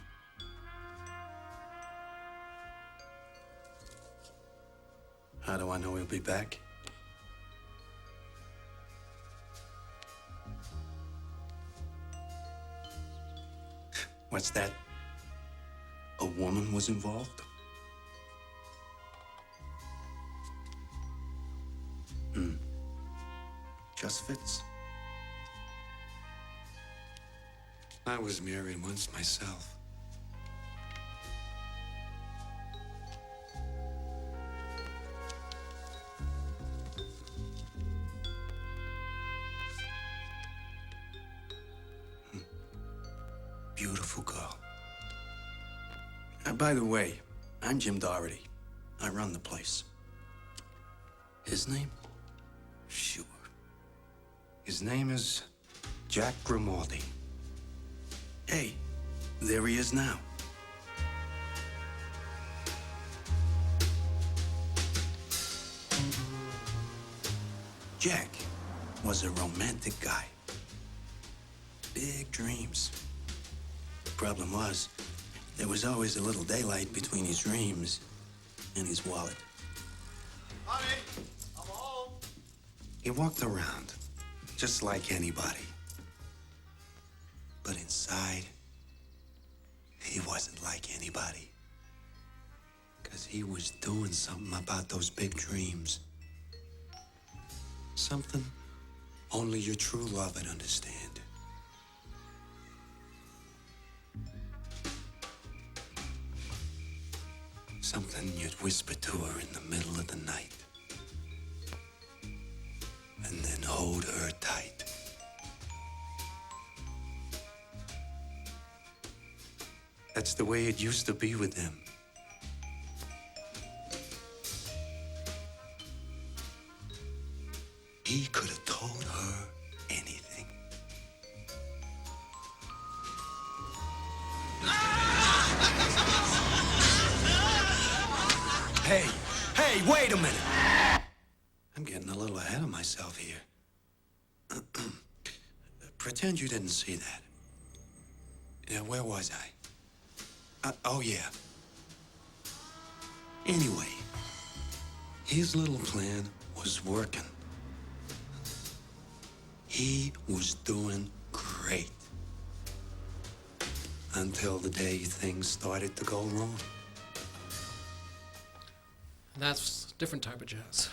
How do I know he'll be back? What's that? A woman was involved? Just fits. I was married once myself. Beautiful girl. By the way, I'm Jim Doherty. I run the place. His name? Sure. His name is Jack Grimaldi. Hey, there he is now. Jack was a romantic guy. Big dreams. The problem was, there was always a little daylight between his dreams and his wallet. Honey, I'm home. He walked around just like anybody. But inside, he wasn't like anybody. 'Cause he was doing something about those big dreams. Something only your true love would understand. Something you'd whisper to her in the middle of the night. And then hold her tight. That's the way it used to be with him. He could have told her anything. Hey, wait a minute. I'm getting a little ahead of myself here. Pretend you didn't see that. Yeah, where was I? Oh, yeah. Anyway, his little plan was working. He was doing great. Until the day things started to go wrong. And that's a different type of jazz.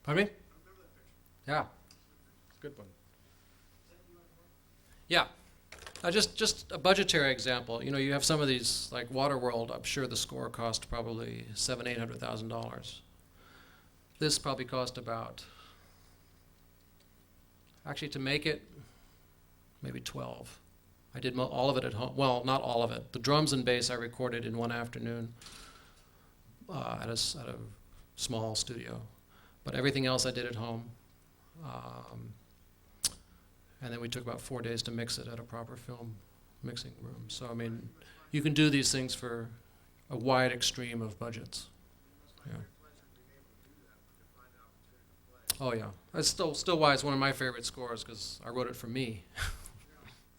Pardon me? Yeah. It's a good one. Yeah. Just a budgetary example. You know, you have some of these, like Waterworld. I'm sure the score cost probably $700,000-800,000. This probably cost about, actually to make it, maybe 12. I did all of it at home. Well, not all of it. The drums and bass I recorded in one afternoon at a small studio, but everything else I did at home. And then we took about 4 days to mix it at a proper film mixing room. So, I mean, you can do these things for a wide extreme of budgets. Yeah. Oh, yeah. That's still why it's one of my favorite scores, because I wrote it for me.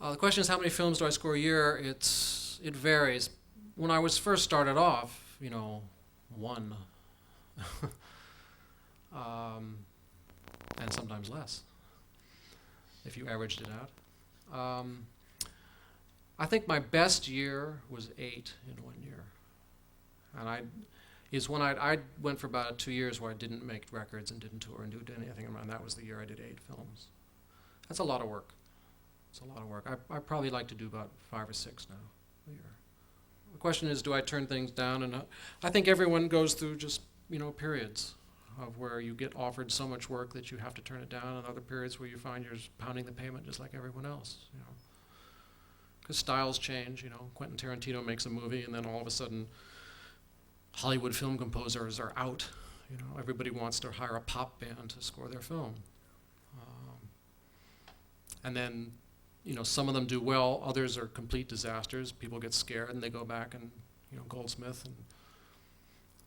The question is, how many films do I score a year? It varies. When I was first started off, you know, one. And sometimes less, if you averaged it out. I think my best year was 8 in 1 year. And I went for about 2 years where I didn't make records and didn't tour and do anything, and that was the year I did 8 films. That's a lot of work. It's a lot of work. I probably like to do about 5 or 6 now a year. The question is, do I turn things down? And I think everyone goes through just, you know, periods of where you get offered so much work that you have to turn it down, and other periods where you find you're pounding the pavement just like everyone else, you know. Because styles change, you know. Quentin Tarantino makes a movie, and then all of a sudden Hollywood film composers are out. You know, everybody wants to hire a pop band to score their film. And then, you know, some of them do well, others are complete disasters. People get scared and they go back, and, you know, Goldsmith and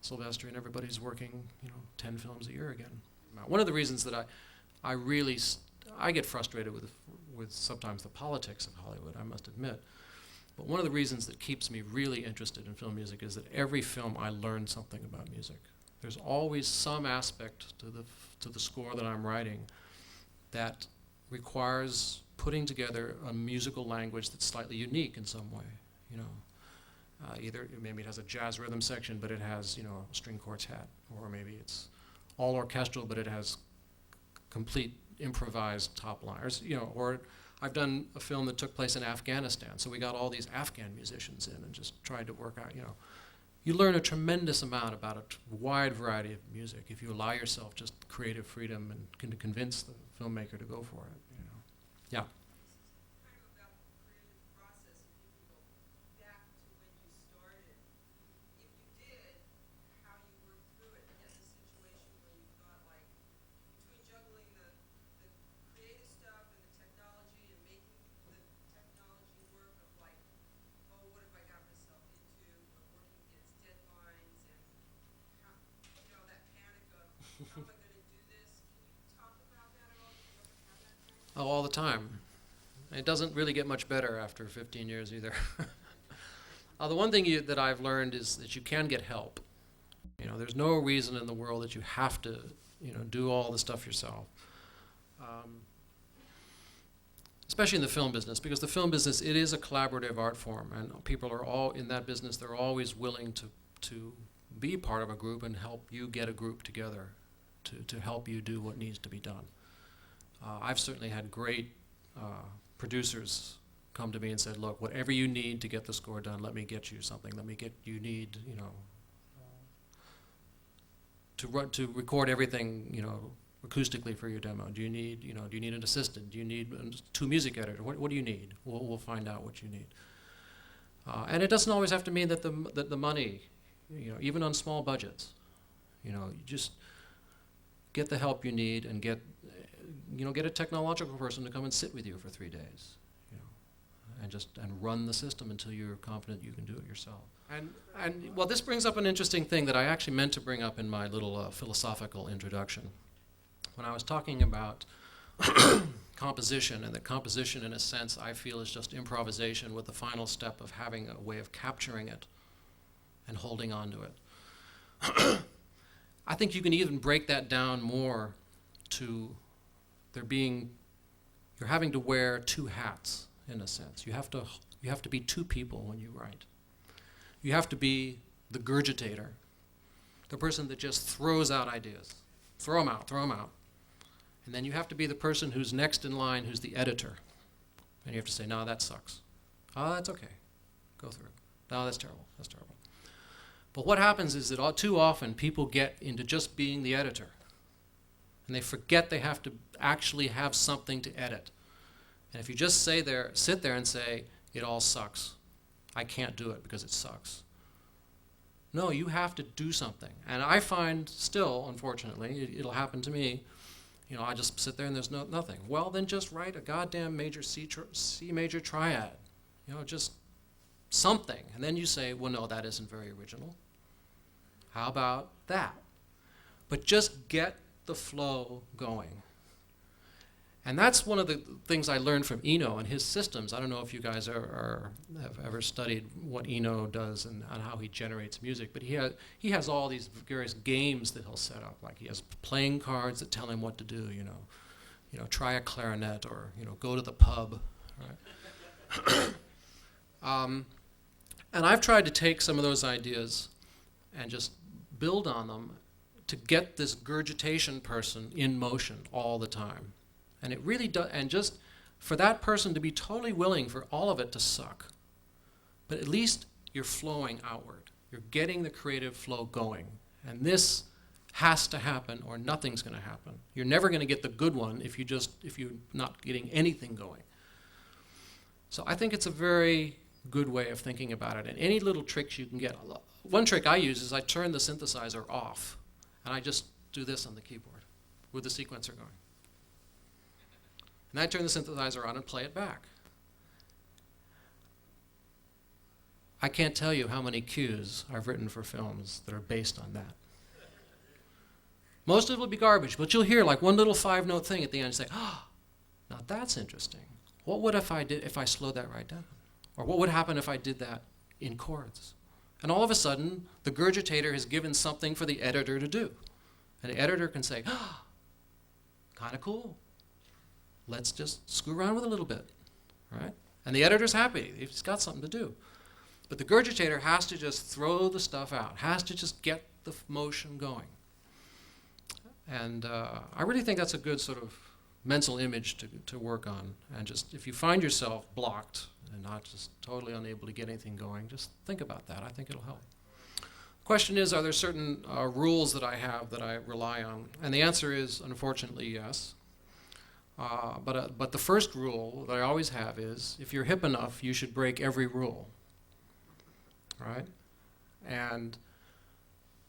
Sylvester and everybody's working, you know, 10 films a year again. One of the reasons that I really get frustrated with sometimes the politics of Hollywood, I must admit. But one of the reasons that keeps me really interested in film music is that every film I learn something about music. There's always some aspect to the score that I'm writing that requires putting together a musical language that's slightly unique in some way, you know. Either maybe it has a jazz rhythm section, but it has, you know, a string quartet, or maybe it's all orchestral, but it has complete improvised top liners, you know. Or I've done a film that took place in Afghanistan, so we got all these Afghan musicians in and just tried to work out, you know. You learn a tremendous amount about a wide variety of music if you allow yourself just creative freedom and can convince the filmmaker to go for it, you know. Yeah. Oh, all the time. It doesn't really get much better after 15 years either. The one thing that I've learned is that you can get help. You know, there's no reason in the world that you have to, you know, do all the stuff yourself. Especially in the film business, because the film business, it is a collaborative art form, and people are all in that business. They're always willing to be part of a group and help you get a group together to help you do what needs to be done. I've certainly had great producers come to me and said, look, whatever you need to get the score done, let me get you something. You need, you know, to record everything, you know, acoustically for your demo. Do you need an assistant? Do you need 2 music editors? What do you need? We'll find out what you need. And it doesn't always have to mean that the money, you know, even on small budgets, you know, you just get the help you need and get a technological person to come and sit with you for 3 days, you know, and run the system until you're confident you can do it yourself. And well, this brings up an interesting thing that I actually meant to bring up in my little philosophical introduction. When I was talking about composition, and that composition, in a sense, I feel is just improvisation with the final step of having a way of capturing it and holding on to it. I think you can even break that down more to you're having to wear 2 hats, in a sense. You have to be 2 people when you write. You have to be the gurgitator, the person that just throws out ideas. Throw them out. And then you have to be the person who's next in line, who's the editor. And you have to say, no, that sucks. Oh, that's okay. Go through it. No, that's terrible. That's terrible. But what happens is that too often people get into just being the editor. And they forget they have to actually have something to edit. And if you just sit there and say, it all sucks. I can't do it because it sucks. No, you have to do something. And I find still, unfortunately, it'll happen to me, I just sit there and there's nothing. Well, then just write a goddamn major C major triad. Just something. And then you say, well, no, that isn't very original. How about that? But just get the flow going. And that's one of the things I learned from Eno and his systems. I don't know if you guys have ever studied what Eno does and how he generates music, but he has all these various games that he'll set up. Like he has playing cards that tell him what to do. Try a clarinet, or go to the pub. Right? And I've tried to take some of those ideas and just build on them to get this gurgitation person in motion all the time. And it really does, and just for that person to be totally willing for all of it to suck. But at least you're flowing outward. You're getting the creative flow going. And this has to happen or nothing's going to happen. You're never going to get the good one if you're not getting anything going. So I think it's a very good way of thinking about it. And any little tricks you can get. One trick I use is I turn the synthesizer off and I just do this on the keyboard with the sequencer going. And I turn the synthesizer on and play it back. I can't tell you how many cues I've written for films that are based on that. Most of it will be garbage, but you'll hear like one little 5-note thing at the end and say, now that's interesting. What would if I slowed that right down? Or what would happen if I did that in chords? And all of a sudden, the gurgitator has given something for the editor to do. And the editor can say, kind of cool. Let's just screw around with it a little bit, right? And the editor's happy. He's got something to do. But the gurgitator has to just throw the stuff out, has to just get the motion going. And I really think that's a good sort of mental image to work on. And just if you find yourself blocked and not just totally unable to get anything going, just think about that. I think it'll help. The question is, are there certain rules that I have that I rely on? And the answer is, unfortunately, yes. But the first rule that I always have is, if you're hip enough, you should break every rule, right? And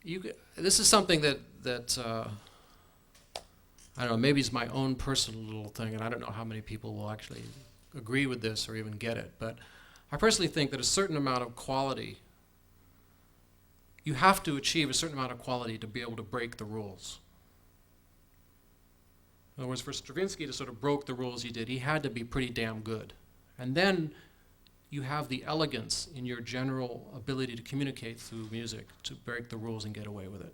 this is something that I don't know, maybe it's my own personal little thing, and I don't know how many people will actually agree with this or even get it, but I personally think that a certain amount of quality, you have to achieve a certain amount of quality to be able to break the rules. In other words, for Stravinsky to sort of broke the rules he did, he had to be pretty damn good. And then you have the elegance in your general ability to communicate through music to break the rules and get away with it.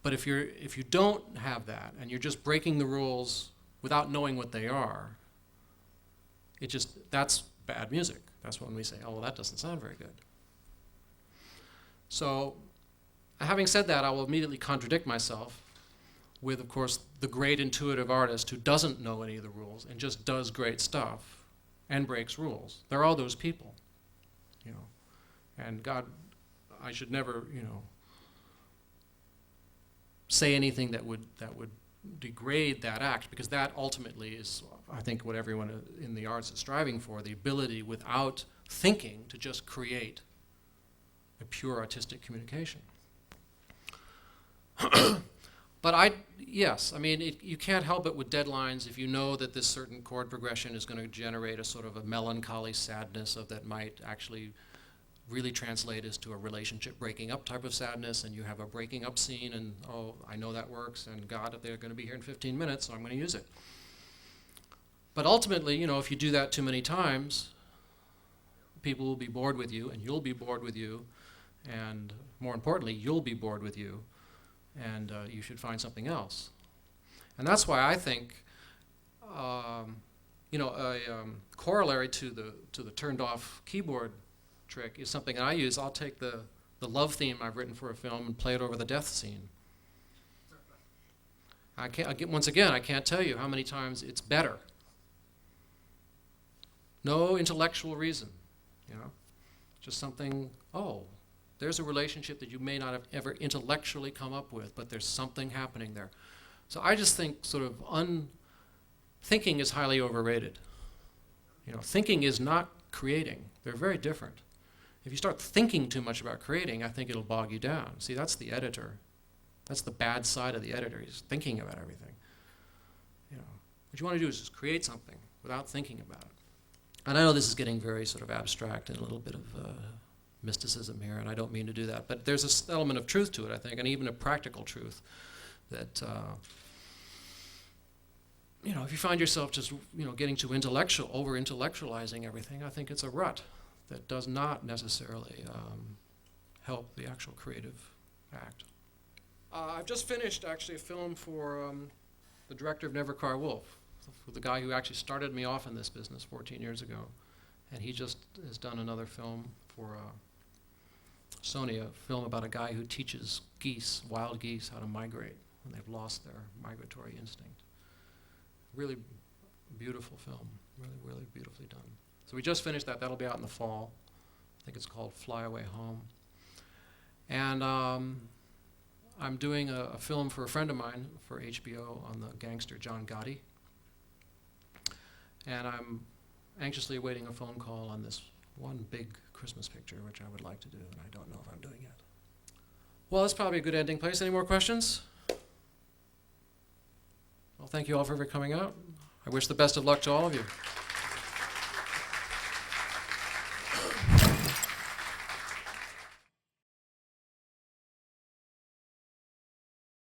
But if you don't have that and you're just breaking the rules without knowing what they are, that's bad music. That's when we say, oh, well, that doesn't sound very good. So, having said that, I will immediately contradict myself with, of course, the great intuitive artist who doesn't know any of the rules and just does great stuff and breaks rules. There are all those people, And God, I should never, say anything that would degrade that act, because that ultimately is, I think, what everyone in the arts is striving for, the ability without thinking to just create a pure artistic communication. But you can't help it with deadlines if you know that this certain chord progression is going to generate a sort of a melancholy sadness that might actually really translate as to a relationship breaking up type of sadness, and you have a breaking up scene, and oh, I know that works, and God, they're going to be here in 15 minutes, so I'm going to use it. But ultimately, if you do that too many times, people will be bored with you, and you'll be bored with you, and more importantly, you'll be bored with you, and you should find something else. And that's why I think, a corollary to the turned off keyboard trick is something that I use. I'll take the love theme I've written for a film and play it over the death scene. Once again, I can't tell you how many times it's better. No intellectual reason. you know? Just something, oh, there's a relationship that you may not have ever intellectually come up with, but there's something happening there. So I just think sort of thinking is highly overrated. You know, thinking is not creating. They're very different. If you start thinking too much about creating, I think it'll bog you down. See, that's the editor. That's the bad side of the editor. He's thinking about everything. You know, what you want to do is just create something without thinking about it. And I know this is getting very sort of abstract and a little bit of mysticism here, and I don't mean to do that. But there's this element of truth to it, I think, and even a practical truth that, you know, if you find yourself just, you know, getting too intellectual, over-intellectualizing everything, I think it's a rut that does not necessarily help the actual creative act. I've just finished, actually, a film for the director of Never Cry Wolf, for the guy who actually started me off in this business 14 years ago. And he just has done another film for Sony, a film about a guy who teaches geese, wild geese, how to migrate when they've lost their migratory instinct. Really beautiful film, really, really beautifully done. So we just finished that. That'll be out in the fall. I think it's called Fly Away Home. And I'm doing a film for a friend of mine for HBO on the gangster John Gotti. And I'm anxiously awaiting a phone call on this one big Christmas picture, which I would like to do, and I don't know if I'm doing yet. Well, that's probably a good ending place. Any more questions? Well, thank you all for coming out. I wish the best of luck to all of you.